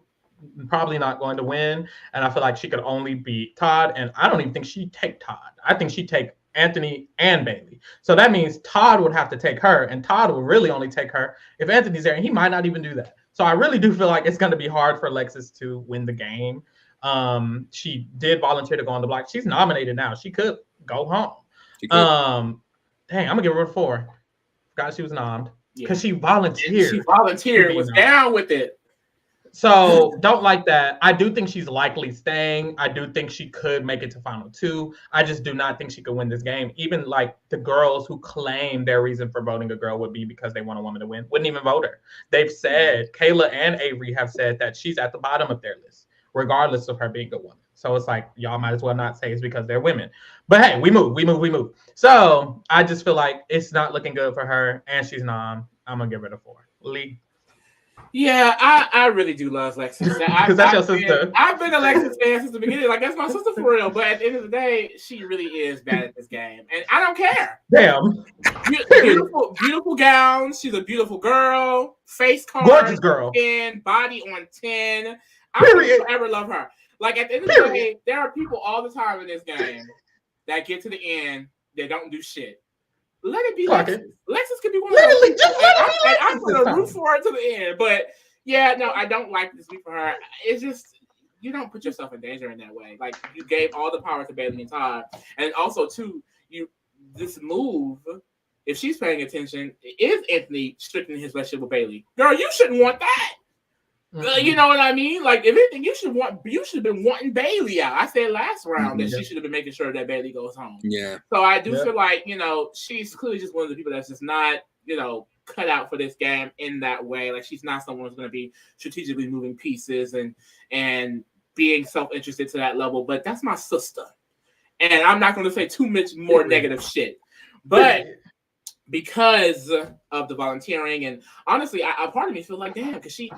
probably not going to win, and I feel like she could only beat Todd, and I don't even think she'd take Todd. I think she'd take Anthony and Bayleigh. So that means Todd would have to take her, and Todd would really only take her if Anthony's there, and he might not even do that. So I really do feel like it's going to be hard for Lexus to win the game. She did volunteer to go on the block. She's nominated now. She could go home. Dang, I'm going to give her a 4. Forgot she was nommed because she volunteered. She volunteered, was down with it. So don't like that. I do think she's likely staying. I do think she could make it to final 2. I just do not think she could win this game. Even like the girls who claim their reason for voting a girl would be because they want a woman to win, wouldn't even vote her. They've said, Kayla and Avery have said that she's at the bottom of their list, regardless of her being a woman. So it's like, y'all might as well not say it's because they're women. But hey, we move. So I just feel like it's not looking good for her, and she's nom. I'm going to give it a 4. Lee? Yeah, I really do love Lexus. Because that's your sister. I've been a Lexus fan since the beginning. Like, that's my sister for real. But at the end of the day, she really is bad at this game. And I don't care. Damn. Beautiful gowns. She's a beautiful girl. Face card. Gorgeous girl. 10, body on 10. I will forever love her. Like, at the end of the day, there are people all the time in this game that get to the end that don't do shit. Let it be Lexus. Lexus could be one of those. I'm going to root for it to the end. But, yeah, no, I don't like this week for her. It's just, you don't put yourself in danger in that way. Like, you gave all the power to Bayleigh and Todd. And also, too, this move, if she's paying attention, is Anthony strictening his relationship with Bayleigh. Girl, you shouldn't want that. You know what I mean? Like, if anything, you should have been wanting Bayleigh out. I said last round that she should have been making sure that Bayleigh goes home. Yeah. So I do feel like, she's clearly just one of the people that's just not, cut out for this game in that way. Like, she's not someone who's going to be strategically moving pieces and being self-interested to that level. But that's my sister. And I'm not going to say too much more negative shit. But because of the volunteering, and honestly, a part of me feels like, damn, because she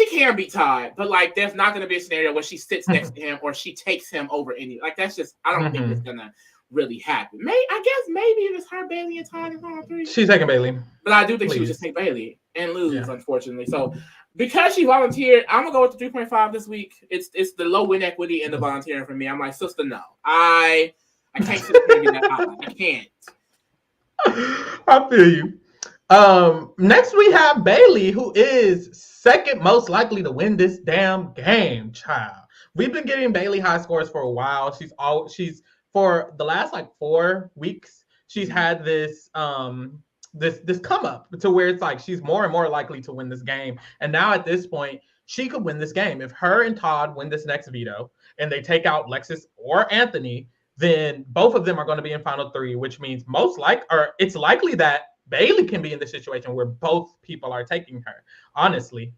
can beat Todd, but like there's not going to be a scenario where she sits next to him or she takes him over any. Like, that's just, I don't think it's gonna really happen. I guess maybe if it's her, Bayleigh, and Todd in final 3. She's taking Bayleigh, but I do think she would just take Bayleigh and lose, unfortunately. So because she volunteered, I'm gonna go with the 3.5 this week. It's the low win equity in the volunteering for me. I'm like, sister, no, I can't sit there that high. I can't. I feel you. Next we have Bayleigh, who is second most likely to win this damn game, child. We've been getting Bayleigh high scores for a while. She's for the last like 4 weeks, she's had this this come up to where it's like she's more and more likely to win this game. And now at this point, she could win this game. If her and Todd win this next veto and they take out Lexus or Anthony, then both of them are going to be in final 3, which means it's likely that Bayleigh can be in the situation where both people are taking her, honestly.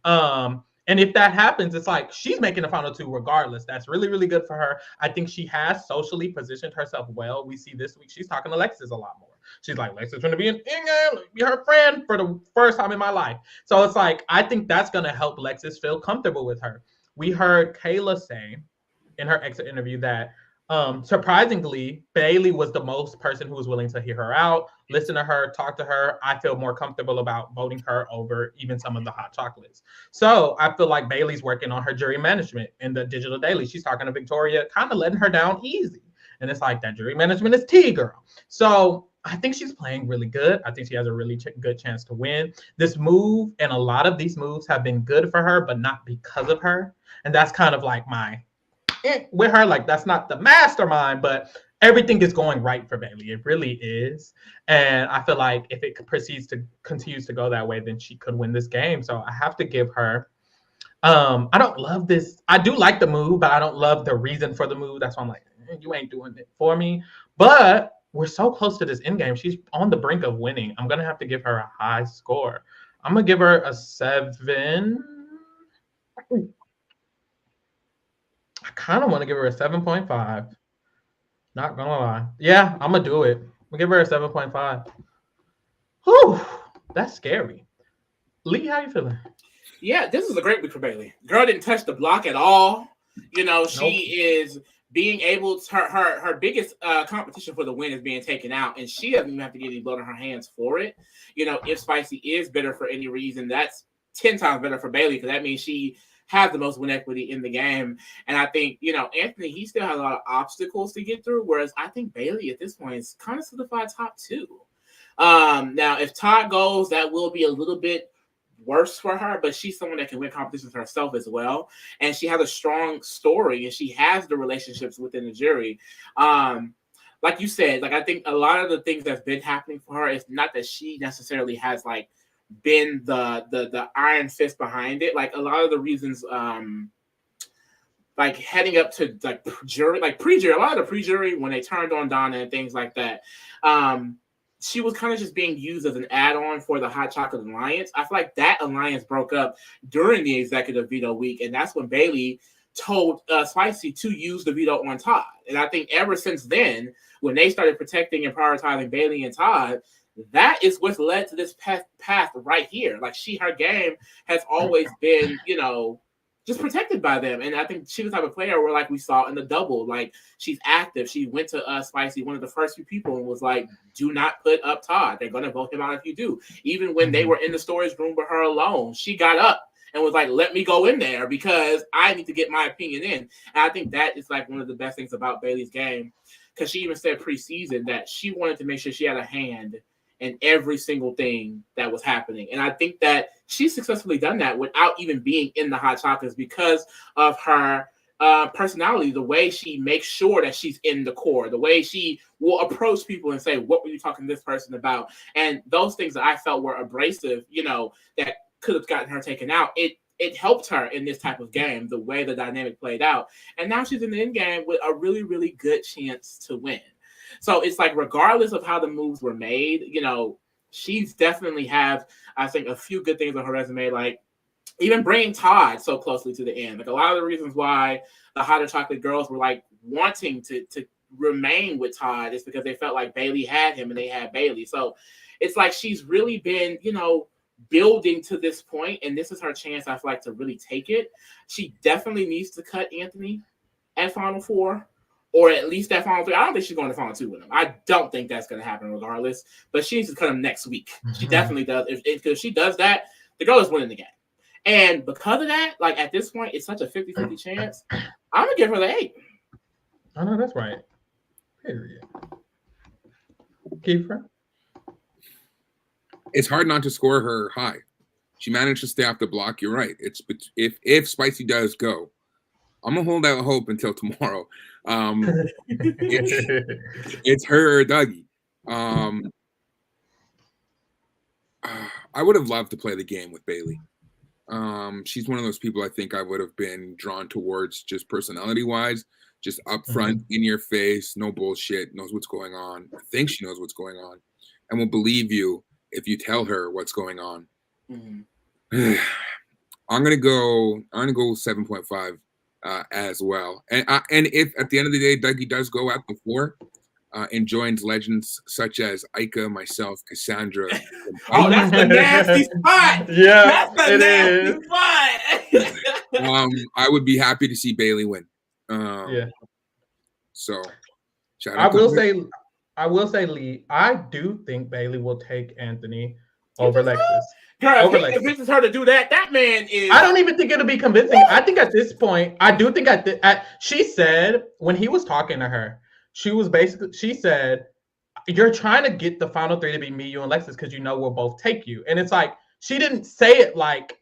And if that happens, it's like she's making the final 2 regardless. That's really, really good for her. I think she has socially positioned herself well. We see this week she's talking to Lexus a lot more. She's like, Lexus going to be her friend for the first time in my life. So it's like, I think that's going to help Lexus feel comfortable with her. We heard Kayla say in her exit interview that surprisingly, Bayleigh was the most person who was willing to hear her out, listen to her, talk to her. I feel more comfortable about voting her over even some of the hot chocolates. So I feel like Bayleigh's working on her jury management in the digital daily. She's talking to Victoria, kind of letting her down easy. And it's like, that jury management is tea, girl. So I think she's playing really good. I think she has a really good chance to win. This move and a lot of these moves have been good for her, but not because of her. And that's kind of like my with her. Like that's not the mastermind, but everything is going right for Bayleigh. It really is. And I feel like if it continues to go that way, then she could win this game. So I have to give her. I don't love this. I do like the move, but I don't love the reason for the move. That's why I'm like, you ain't doing it for me. But we're so close to this end game. She's on the brink of winning. I'm gonna have to give her a high score. I'm gonna give her a 7. I kind of want to give her a 7.5. Not gonna lie. Yeah, I'm gonna do it. We'll give her a 7.5. Whew, that's scary. Lee, how you feeling? Yeah, this is a great week for Bayleigh. Girl didn't touch the block at all. You know, she is being able to, her biggest competition for the win is being taken out, and she doesn't even have to get any blood on her hands for it. You know, if Spicy is better for any reason, that's 10 times better for Bayleigh, because that means she has the most win equity in the game. And I think, you know, Anthony, he still has a lot of obstacles to get through, whereas I think Bayleigh at this point is kind of solidified top 2. Now, if Todd goes, that will be a little bit worse for her, but she's someone that can win competitions herself as well, and she has a strong story, and she has the relationships within the jury. Like you said, like I think a lot of the things that's been happening for her is not that she necessarily has like been the iron fist behind it. Like a lot of the reasons, like heading up to like jury, like pre-jury, a lot of the pre-jury when they turned on Donna and things like that. She was kind of just being used as an add-on for the Hot Chocolate Alliance. I feel like that alliance broke up during the executive veto week, and that's when Bayleigh told Spicy to use the veto on Todd. And I think ever since then, when they started protecting and prioritizing Bayleigh and Todd, that is what's led to this path right here. Like her game has always been, you know, just protected by them. And I think she's the type of player where, like we saw in the double, like she's active. She went to Spicy, one of the first few people, and was like, do not put up Todd. They're going to vote him out if you do. Even when they were in the storage room with her alone, she got up and was like, let me go in there because I need to get my opinion in. And I think that is like one of the best things about Bayleigh's game, because she even said preseason that she wanted to make sure she had a hand in every single thing that was happening. And I think that she's successfully done that without even being in the Hot Chocolates because of her personality, the way she makes sure that she's in the core, the way she will approach people and say, what were you talking to this person about? And those things that I felt were abrasive, you know, that could have gotten her taken out. It helped her in this type of game, the way the dynamic played out. And now she's in the end game with a really, really good chance to win. So it's like, regardless of how the moves were made, you know, she's definitely have, I think, a few good things on her resume, like even bringing Todd so closely to the end. Like a lot of the reasons why the Hotter Chocolate girls were like wanting to remain with Todd is because they felt like Bayleigh had him and they had Bayleigh. So it's like she's really been, you know, building to this point, and this is her chance, I feel like, to really take it. She definitely needs to cut Anthony at Final Four, or at least that Final 3. I don't think she's going to Final 2 with him. I don't think that's going to happen regardless, but she needs to cut him next week. She definitely does. If she does that, the girl is winning the game. And because of that, like at this point, it's such a 50-50 chance. I'm going to give her the 8. I know that's right. Period. Kiefer? It's hard not to score her high. She managed to stay off the block. You're right. It's if Spicy does go, I'm gonna hold out hope until tomorrow. It's her or Dougie. I would have loved to play the game with Bayleigh. She's one of those people I think I would have been drawn towards just personality-wise, just upfront, in your face, no bullshit, knows what's going on. I think she knows what's going on, and will believe you if you tell her what's going on. I'm gonna go 7.5 as well. And if at the end of the day Dougie does go out before and joins legends such as Ika, myself, Cassandra. Oh, that's the nasty spot. Yeah, that's the nasty spot. I would be happy to see Bayleigh win. Yeah. So I will say, Lee, I do think Bayleigh will take Anthony over Lexus. Girl, if he convinces her to do that, that man is... I don't even think it'll be convincing. I think at this point, I do think she said, when he was talking to her, she said, you're trying to get the final three to be me, you, and Lexus because you know we'll both take you. And it's like, she didn't say it like,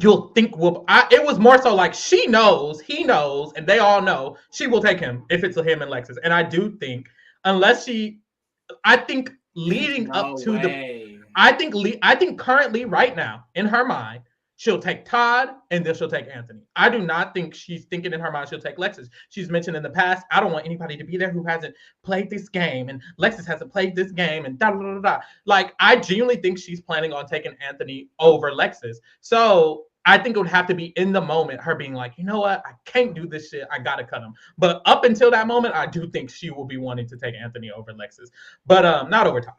you'll think we'll. It was more so like she knows, he knows, and they all know she will take him if it's him and Lexus. And I do think, I think leading up to I think currently right now in her mind, she'll take Todd and then she'll take Anthony. I do not think she's thinking in her mind she'll take Lexus. She's mentioned in the past, I don't want anybody to be there who hasn't played this game, and Lexus hasn't played this game, and da da da da. Like, I genuinely think she's planning on taking Anthony over Lexus. So I think it would have to be in the moment, her being like, you know what, I can't do this shit, I gotta cut him. But up until that moment, I do think she will be wanting to take Anthony over Lexus, but not over Todd.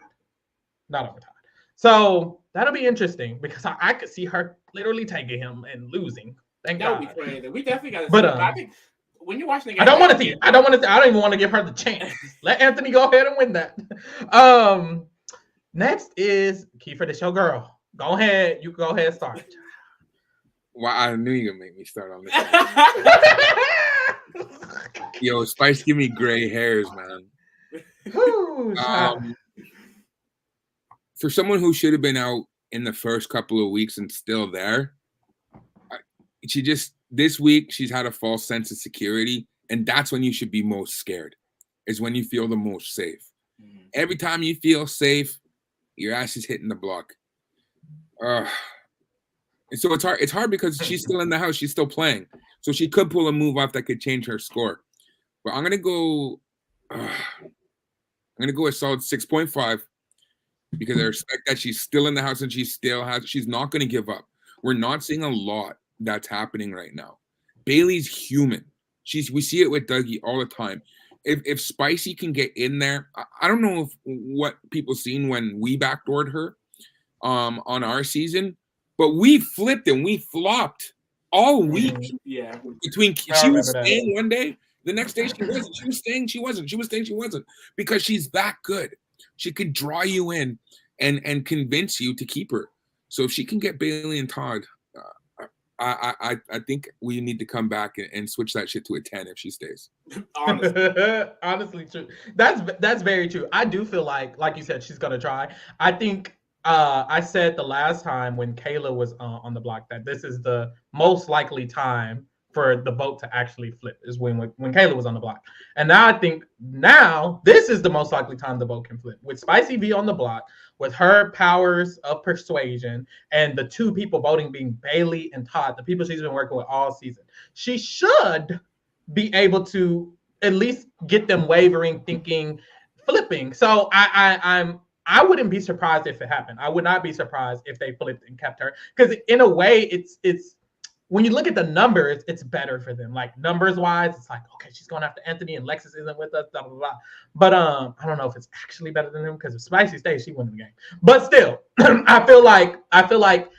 Not over Todd. So that'll be interesting because I could see her literally taking him and losing. Thank God. That would be crazy. We definitely got to see But, it. I think when you're watching the game, I don't want to see it. I don't even want to give her the chance. Let Anthony go ahead and win that. Next is Kiefer, this your girl. Go ahead. You go ahead and start. Well, I knew you were gonna make me start on this. Yo, Spice, give me gray hairs, man. Ooh, for someone who should have been out in the first couple of weeks and still there, this week she's had a false sense of security, and that's when you should be most scared, is when you feel the most safe. Every time you feel safe, your ass is hitting the block. And so it's hard because she's still in the house, she's still playing, so she could pull a move off that could change her score. But I'm gonna go a solid 6.5. Because I respect that she's still in the house and she's not going to give up. We're not seeing a lot that's happening right now. Bayleigh's human. We see it with Dougie all the time. If Spicy can get in there, I don't know what people seen when we backdoored her on our season, but we flipped and we flopped all week. Yeah. She was staying one day, the next day she wasn't. She was staying, she wasn't. She was staying, she wasn't. Because she's that good. She could draw you in and convince you to keep her. So if she can get Bayleigh and Todd, I think we need to come back and switch that shit to a 10 if she stays. Honestly, true. That's very true. I do feel like you said, she's gonna try. I think I said the last time when Kayla was on the block that this is the most likely time for the vote to actually flip, is when Kayla was on the block. And now I think this is the most likely time the vote can flip. With Spicy V on the block, with her powers of persuasion, and the two people voting being Bayleigh and Todd, the people she's been working with all season, she should be able to at least get them wavering, thinking, flipping. So I wouldn't be surprised if it happened. I would not be surprised if they flipped and kept her. Because in a way, it's when you look at the numbers, it's better for them. Like, numbers wise, it's like, okay, she's going after Anthony and Lexus isn't with us, blah, blah, blah. But I don't know if it's actually better than him, because if Spicy stays, she wins the game. But still, I feel like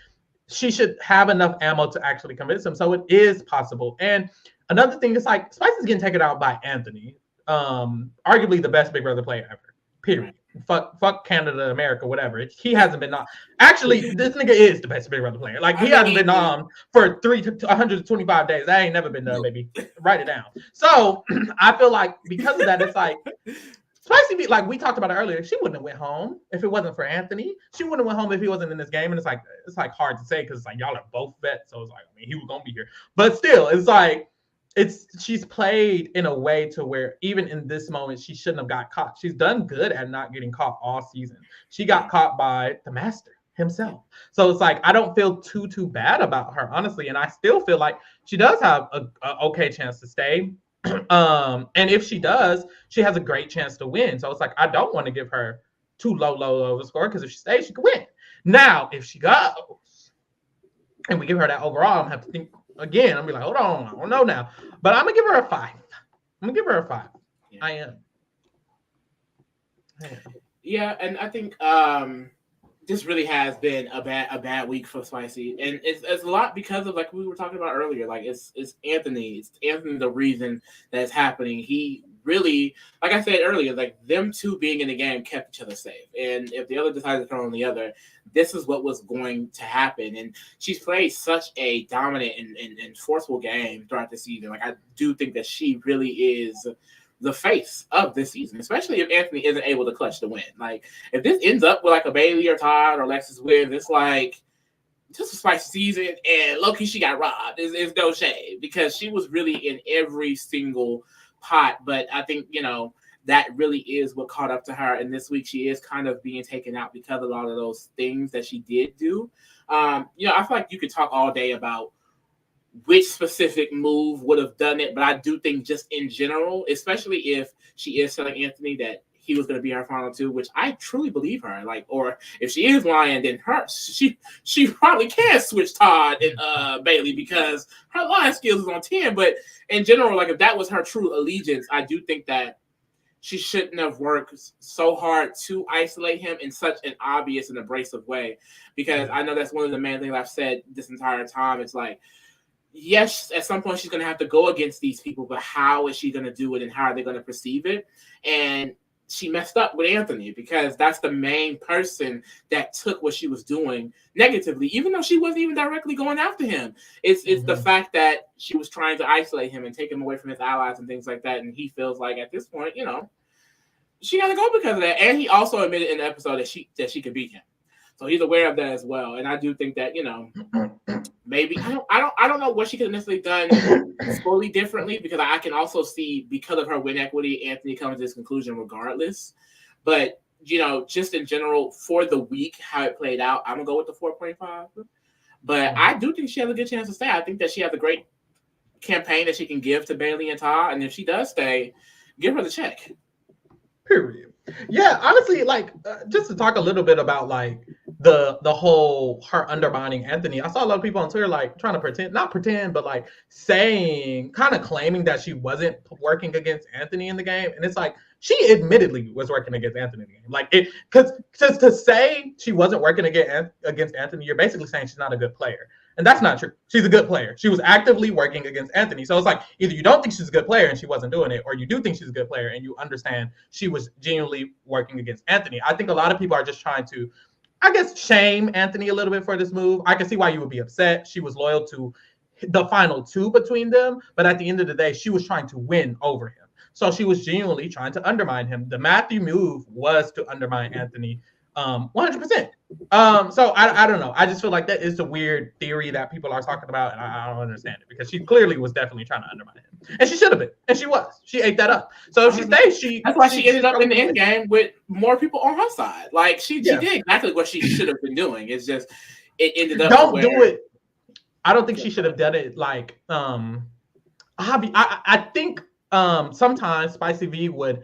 she should have enough ammo to actually convince him. So it is possible. And another thing is, like, Spicy's getting taken out by Anthony, arguably the best Big Brother player ever. Period. Fuck Canada, America, whatever. He hasn't been on. Actually, this nigga is the best Big Brother player. Like, he hasn't been on for 125 days. That ain't never been done, baby. Write it down. So I feel like because of that, it's like Spicy, like we talked about it earlier, she wouldn't have went home if it wasn't for Anthony. She wouldn't have went home if he wasn't in this game. And it's like hard to say because it's like y'all are both vets. So it's like, I mean, he was gonna be here. But still, it's like she's played in a way to where even in this moment she shouldn't have got caught. She's done good at not getting caught all season. She got caught by the master himself. So it's like I don't feel too bad about her, honestly. And I still feel like she does have a okay chance to stay. And if she does, she has a great chance to win. So it's like I don't want to give her too low of a score, because if she stays, she could win. Now, if she goes and we give her that overall, I'm gonna have to think again. I'm gonna be like, hold on, I don't know now. But I'm gonna give her a 5. Yeah. I am. Yeah, and I think this really has been a bad week for Spicy, and it's a lot because of, like we were talking about earlier, like it's Anthony. It's Anthony the reason that's happening. He really, like I said earlier, like them two being in the game kept each other safe. And if the other decided to throw on the other, this is what was going to happen. And she's played such a dominant and forceful game throughout the season. Like I do think that she really is the face of this season, especially if Anthony isn't able to clutch the win. Like, if this ends up with like a Bayleigh or Todd or Lexus win, it's like just a spicy season, and low-key she got robbed. It's no shade because she was really in every single pot. But I think, that really is what caught up to her. And this week she is kind of being taken out because of a lot of those things that she did do. I feel like you could talk all day about which specific move would have done it, but I do think just in general, especially if she is telling Anthony that he was going to be her final two, which I truly believe her. Like, or if she is lying, then she probably can switch Todd and Bayleigh because her lying skills is on 10. But in general, like if that was her true allegiance, I do think that she shouldn't have worked so hard to isolate him in such an obvious and abrasive way. Because I know that's one of the main things I've said this entire time. It's like, yes, at some point she's going to have to go against these people, but how is she going to do it and how are they going to perceive it? And she messed up with Anthony because that's the main person that took what she was doing negatively, even though she wasn't even directly going after him. It's the fact that she was trying to isolate him and take him away from his allies and things like that. And he feels like at this point, she got to go because of that. And he also admitted in the episode that she could beat him. So he's aware of that as well. And I do think that, maybe I don't know what she could have necessarily done fully differently, because I can also see, because of her win equity, Anthony comes to this conclusion regardless. But just in general for the week, how it played out, I'm gonna go with the 4.5. But I do think she has a good chance to stay. I think that she has a great campaign that she can give to Bayleigh and Todd, and if she does stay, give her the check. Period. Yeah, honestly, like just to talk a little bit about like the whole her undermining Anthony. I saw a lot of people on Twitter like trying to not pretend, but like saying, kind of claiming that she wasn't working against Anthony in the game, and it's like she admittedly was working against Anthony in the game. Like it, because to say she wasn't working against Anthony, you're basically saying she's not a good player. And that's not true. She's a good player. She was actively working against Anthony. So it's like either you don't think she's a good player and she wasn't doing it, or you do think she's a good player and you understand she was genuinely working against Anthony. I think a lot of people are just trying to, I guess, shame Anthony a little bit for this move. I can see why you would be upset. She was loyal to the final two between them, but at the end of the day, she was trying to win over him. So she was genuinely trying to undermine him. The Matthew move was to undermine Anthony 100%. So I don't know. I just feel like that is a weird theory that people are talking about, and I don't understand it, because she clearly was definitely trying to undermine him, and she should have been, and she was. She ate that up. So if she stays, that's why she ended up in the end game with more people on her side. Like she did exactly what she should have been doing. It's just it ended up. Don't do it. I don't think she should have done it. Like I think sometimes Spicy V would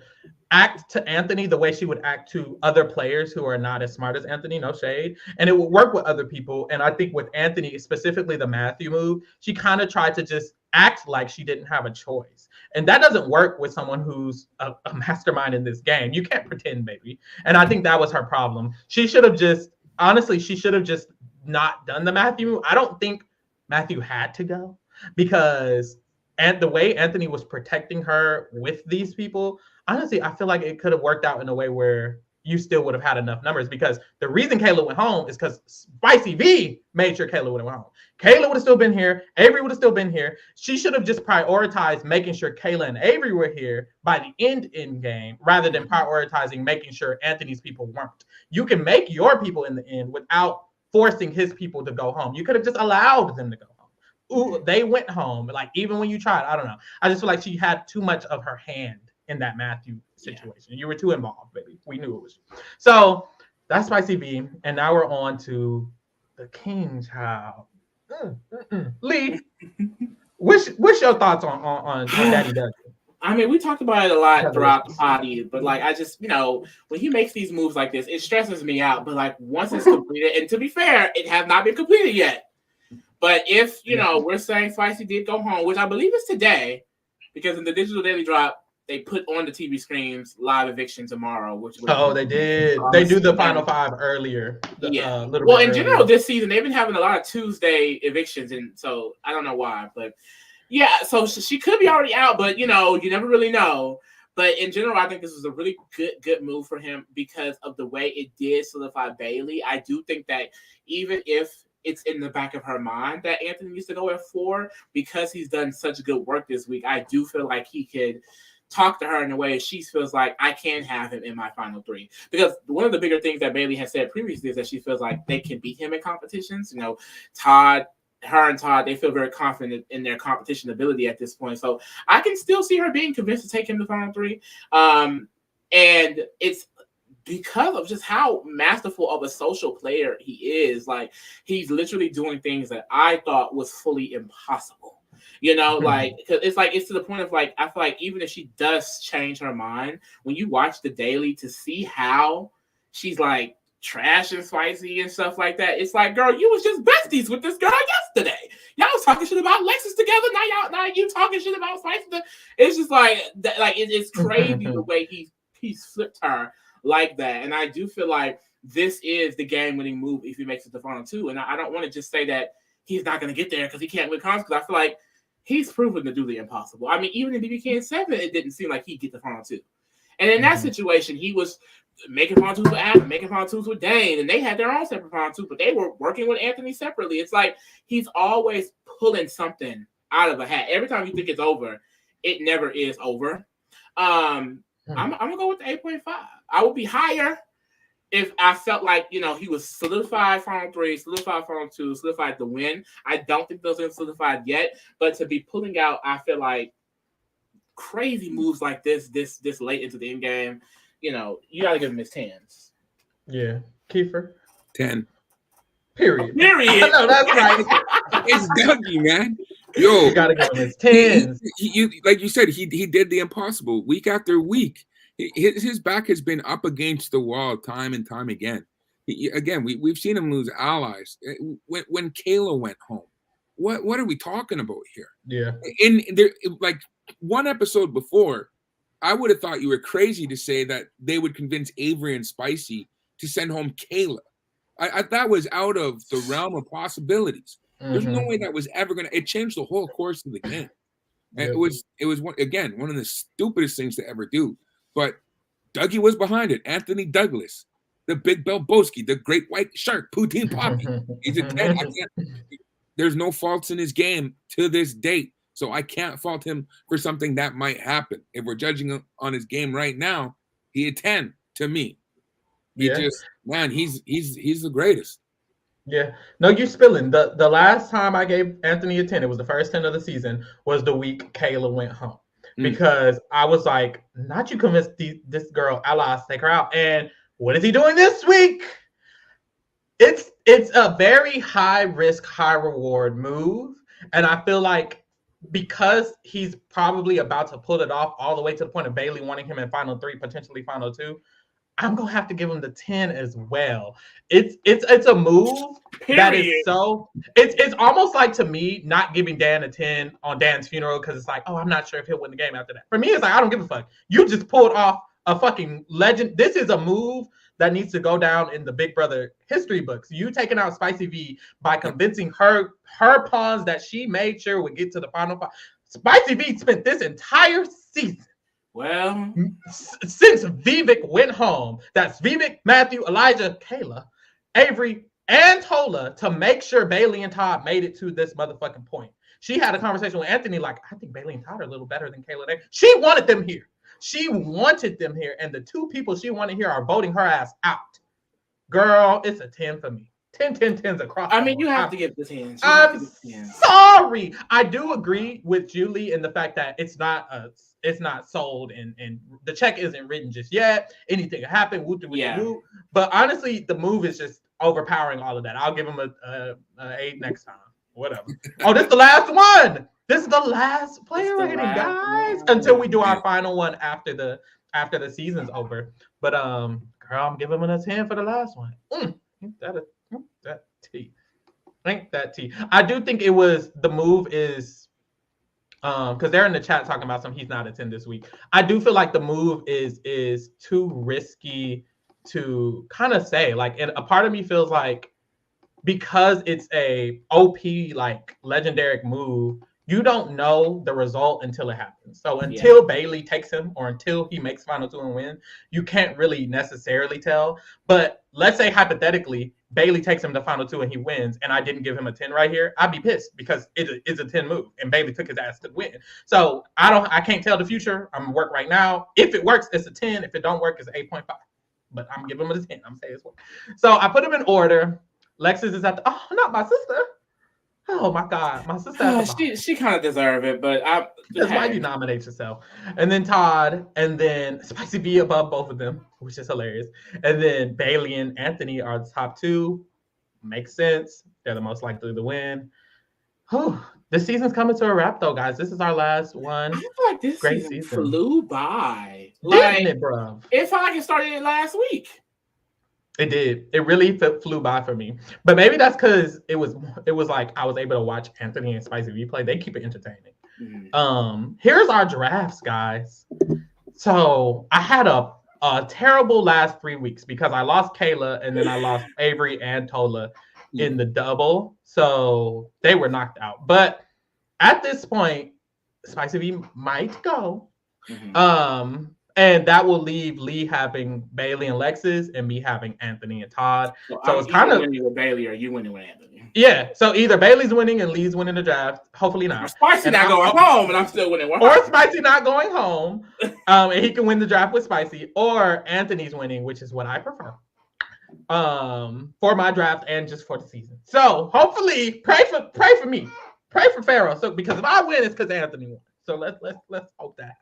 act to Anthony the way she would act to other players who are not as smart as Anthony, no shade, and it would work with other people. And I think with Anthony, specifically the Matthew move, she kind of tried to just act like she didn't have a choice, and that doesn't work with someone who's a mastermind in this game. You can't pretend, baby. And I think that was her problem. She should have just not done the Matthew move. I don't think Matthew had to go, because and the way Anthony was protecting her with these people, honestly, I feel like it could have worked out in a way where you still would have had enough numbers, because the reason Kayla went home is because Spicy V made sure Kayla would have went home. Kayla would have still been here. Avery would have still been here. She should have just prioritized making sure Kayla and Avery were here by the end game, rather than prioritizing making sure Anthony's people weren't. You can make your people in the end without forcing his people to go home. You could have just allowed them to go home. Ooh, they went home. Like, even when you tried, I don't know. I just feel like she had too much of her hand in that Matthew situation. You were too involved, baby. We knew it was you. So that's Spicy V. And now we're on to the King Child. Lee, what's your thoughts on Daddy Doug? I mean, we talked about it a lot throughout the party, but like, I just, when he makes these moves like this, it stresses me out. But like, once it's completed, and to be fair, it has not been completed yet. But if, we're saying Spicy did go home, which I believe is today, because in the digital daily drop, they put on the TV screens live eviction tomorrow. They did. They do the final five earlier. Well, in general, this season, they've been having a lot of Tuesday evictions, and so I don't know why. But yeah, so she could be already out, but you never really know. But in general, I think this was a really good move for him because of the way it did solidify Bayleigh. I do think that even if it's in the back of her mind that Anthony needs to go at 4, because he's done such good work this week, I do feel like he could talk to her in a way she feels like I can have him in my final three. Because one of the bigger things that Bayleigh has said previously is that she feels like they can beat him in competitions. You know, her and Todd, they feel very confident in their competition ability at this point. So I can still see her being convinced to take him to final three. And it's because of just how masterful of a social player he is. Like, he's literally doing things that I thought was fully impossible. You know, like, because it's to the point of like, I feel like even if she does change her mind, when you watch the daily to see how she's like trash and spicy and stuff like that, it's like, girl, you was just besties with this girl yesterday. Y'all was talking shit about Lexus together. Now you talking shit about spicy. It's just like that, like it's crazy the way he's flipped her like that. And I do feel like this is the game-winning move if he makes it to final two. And I don't want to just say that he's not going to get there because he can't win comps, because I feel like he's proven to do the impossible. I mean, even in BBK 7, it didn't seem like he'd get to final two. And in that situation, he was making final twos with Adam, making final twos with Dane, and they had their own separate final two, but they were working with Anthony separately. It's like he's always pulling something out of a hat. Every time you think it's over, it never is over. I'm gonna go with the 8.5. I would be higher if I felt like, you know, he was solidified final three, solidified final two, solidified the win. I don't think those are solidified yet, but to be pulling out, I feel like crazy moves like this late into the end game, you know, you gotta give him his 10s. Yeah, Kiefer. 10. Period. Period. No, that's right. It's Dougie, man. Yo, You gotta give him his 10s. He like you said, he did the impossible week after week. His back has been up against the wall time and time again. We've seen him lose allies. When Kayla went home, what are we talking about here? Yeah. In there, like one episode before, I would have thought you were crazy to say that they would convince Avery and Spicy to send home Kayla. I that was out of the realm of possibilities. There's no way that was ever gonna. It changed the whole course of the game. Yeah. It was one of the stupidest things to ever do. But Dougie was behind it. Anthony Douglas, the Big Belboski, the Great White Shark, Poutine Poppy. He's a 10. There's no faults in his game to this date, so I can't fault him for something that might happen. If we're judging on his game right now, he a 10 to me. He's the greatest. Yeah. No, you're spilling. The last time I gave Anthony a 10, it was the first 10 of the season, was the week Kayla went home. Because I was like, not you convinced this girl allies to take her out. And what is he doing this week? It's a very high risk, high reward move. And I feel like because he's probably about to pull it off all the way to the point of Bayleigh wanting him in final three, potentially final two, I'm gonna have to give him the 10 as well. It's a move that is so it's almost like, to me, not giving Dan a 10 on Dan's funeral because it's like, oh, I'm not sure if he'll win the game after that. For me, it's like, I don't give a fuck. You just pulled off a fucking legend. This is a move that needs to go down in the Big Brother history books. You taking out Spicy V by convincing her pawns that she made sure would get to the final five. Spicy V spent this entire season, well, since Vivek went home, that's Vivek, Matthew, Elijah, Kayla, Avery, and Tola, to make sure Bayleigh and Todd made it to this motherfucking point. She had a conversation with Anthony like, I think Bayleigh and Todd are a little better than Kayla. She wanted them here. And the two people she wanted here are voting her ass out. Girl, it's a 10 for me. 10 across. I mean, you have to give the 10. I'm sorry. I do agree with Julie in the fact that it's not sold and the check isn't written just yet. Anything can happen. Woo. But honestly, the move is just overpowering all of that. I'll give him a 8 next time. Whatever. Oh, this is the last one. This is the last player rating, guys. Until we do our final one after the season's over. But girl, I'm giving him a 10 for the last one. That tea. Thank that tea. I do think it was the move is because they're in the chat talking about he's not a 10 this week. I do feel like the move is too risky to kind of say. Like, and a part of me feels like because it's a OP like legendary move, you don't know the result until it happens. So until Bayleigh takes him or until he makes final two and win, you can't really necessarily tell. But let's say hypothetically, Bayleigh takes him to final 2 and he wins, and I didn't give him a 10 right here, I'd be pissed because it's a 10 move, and Bayleigh took his ass to win. So I can't tell the future. I'm gonna work right now. If it works, it's a 10. If it don't work, it's an 8.5. But I'm giving him a 10. I'm saying it's work. So I put him in order. Lexus is at the not my sister. Oh my God, my sister. She kind of deserve it, but that's why you nominate yourself. And then Todd, and then Spicy V above both of them, which is hilarious. And then Bayleigh and Anthony are the top 2. Makes sense. They're the most likely to win. Whew. This season's coming to a wrap, though, guys. This is our last one. I feel like this season flew by. Didn't it, bro? It felt like it started last week. It did. It really flew by for me. But maybe that's because it was like I was able to watch Anthony and Spicy V play. They keep it entertaining. Mm-hmm. Here's our drafts, guys. So I had a terrible last 3 weeks because I lost Kayla and then I lost Avery and Tola in the double. So they were knocked out. But at this point, Spicy V might go. Mm-hmm. And that will leave Lee having Bayleigh and Lexus and me having Anthony and Todd. So it's kind of winning with Bayleigh or you winning with Anthony. Yeah. So either Bayleigh's winning and Lee's winning the draft. Hopefully not. Or Spicy not going home, and I'm still winning. Or Spicy not going home, and he can win the draft with Spicy. Or Anthony's winning, which is what I prefer. For my draft and just for the season. So hopefully, pray for me, pray for Pharaoh. So because if I win, it's because Anthony won. So let's hope that happens.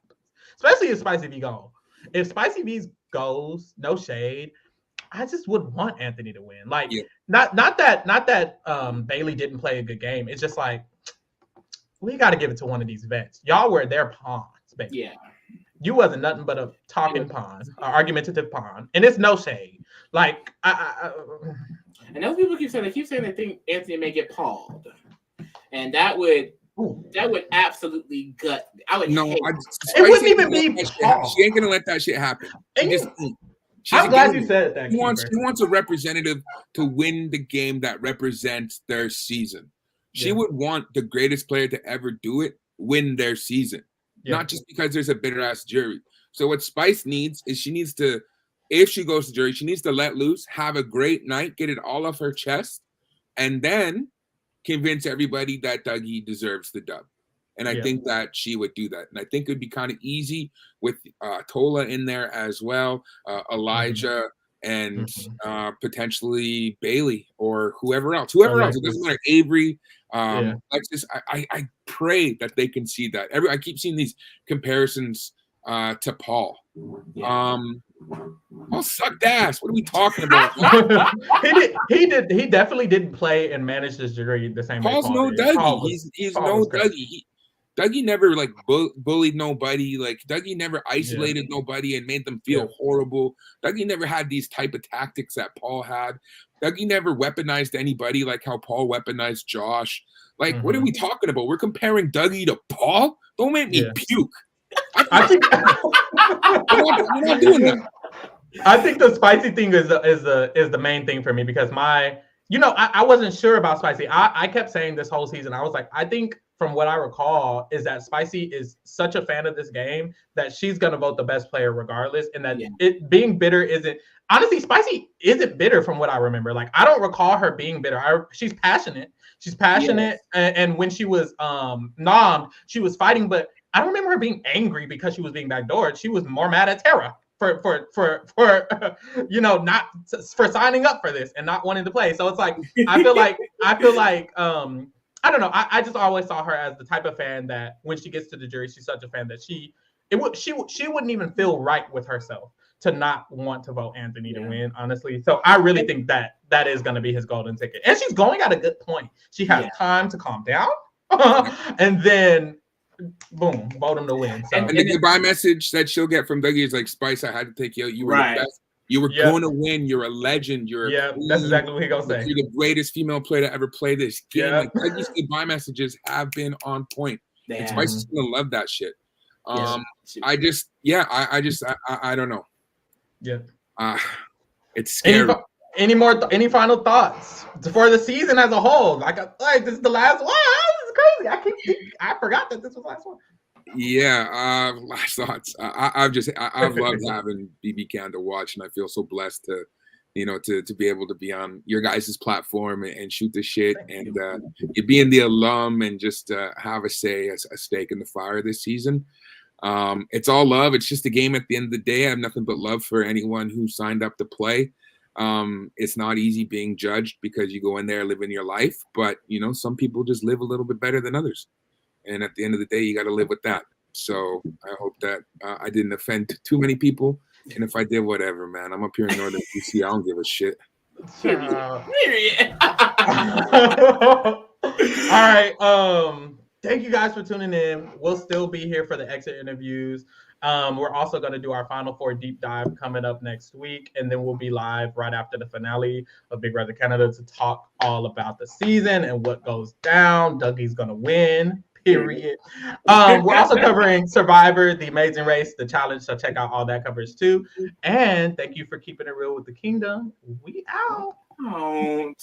Especially if Spicy V goes. If Spicy V goes, no shade, I just would want Anthony to win. Like, not that Bayleigh didn't play a good game. It's just like we got to give it to one of these vets. Y'all were their pawns, baby. Yeah, you wasn't nothing but a talking pawn, an argumentative pawn, and it's no shade. Like, and those people keep saying they think Anthony may get pawed, and that would absolutely gut. It wouldn't even be. She ain't gonna let that shit happen. I'm glad you said that. She wants a representative to win the game that represents their season. She would want the greatest player to ever do it win their season, not just because there's a bitter ass jury. So what Spice needs is she needs to, if she goes to jury, she needs to let loose, have a great night, get it all off her chest, and then convince everybody that Dougie deserves the dub. And I think that she would do that. And I think it would be kind of easy with Tola in there as well, Elijah, and potentially Bayleigh or whoever else. It doesn't matter. Avery, Lexus. I pray that they can see that. I keep seeing these comparisons to Paul. Paul sucked ass. What are we talking about? He definitely didn't play and manage this jury the same Paul's way. No Dougie. He's no Dougie. Dougie never like bullied nobody. Like Dougie never isolated nobody and made them feel horrible. Dougie never had these type of tactics that Paul had. Dougie never weaponized anybody like how Paul weaponized Josh. Like, what are we talking about? We're comparing Dougie to Paul? Don't make me puke. I think we're not doing that. I think the Spicy thing is the main thing for me because I wasn't sure about Spicy. I kept saying this whole season, I was like, I think from what I recall is that Spicy is such a fan of this game that she's gonna vote the best player regardless, and that it being bitter isn't. Honestly, Spicy isn't bitter from what I remember. Like, I don't recall her being bitter. She's passionate. She's passionate, and when she was nommed, she was fighting, but I don't remember her being angry because she was being backdoored. She was more mad at Tara for not for signing up for this and not wanting to play. So it's like I feel like I don't know. I just always saw her as the type of fan that when she gets to the jury, she's such a fan that she wouldn't even feel right with herself to not want to vote Anthony to win, honestly. So I really think that is going to be his golden ticket. And she's going at a good point. She has time to calm down and then boom, vote him to win. So. And the goodbye message that she'll get from Dougie is like, Spice, I had to take you out. You were the best. You were going to win. You're a legend. That's exactly what he's going to say. You're the greatest female player to ever play this game. Like, Dougie's goodbye messages have been on point. And Spice is going to love that shit. I don't know. Yeah. It's scary. Any final thoughts for the season as a whole? Like this is the last one. This is crazy. I forgot that this was the last one. Yeah, last thoughts. I've loved having BB Can to watch, and I feel so blessed you know, to be able to be on your guys' platform and shoot the shit, and you being the alum and just have a stake in the fire this season. It's all love. It's just a game at the end of the day. I have nothing but love for anyone who signed up to play. It's not easy being judged because you go in there living your life, but you know, some people just live a little bit better than others. And at the end of the day, you got to live with that. So I hope that I didn't offend too many people. And if I did, whatever, man. I'm up here in Northern DC. I don't give a shit. Period. All right. Thank you guys for tuning in. We'll still be here for the exit interviews. We're also going to do our Final Four deep dive coming up next week, and then we'll be live right after the finale of Big Brother Canada to talk all about the season and what goes down. Dougie's going to win, period. We're also covering Survivor, The Amazing Race, The Challenge, so check out all that coverage too. And thank you for keeping it real with the Kingdom. We out. Oh.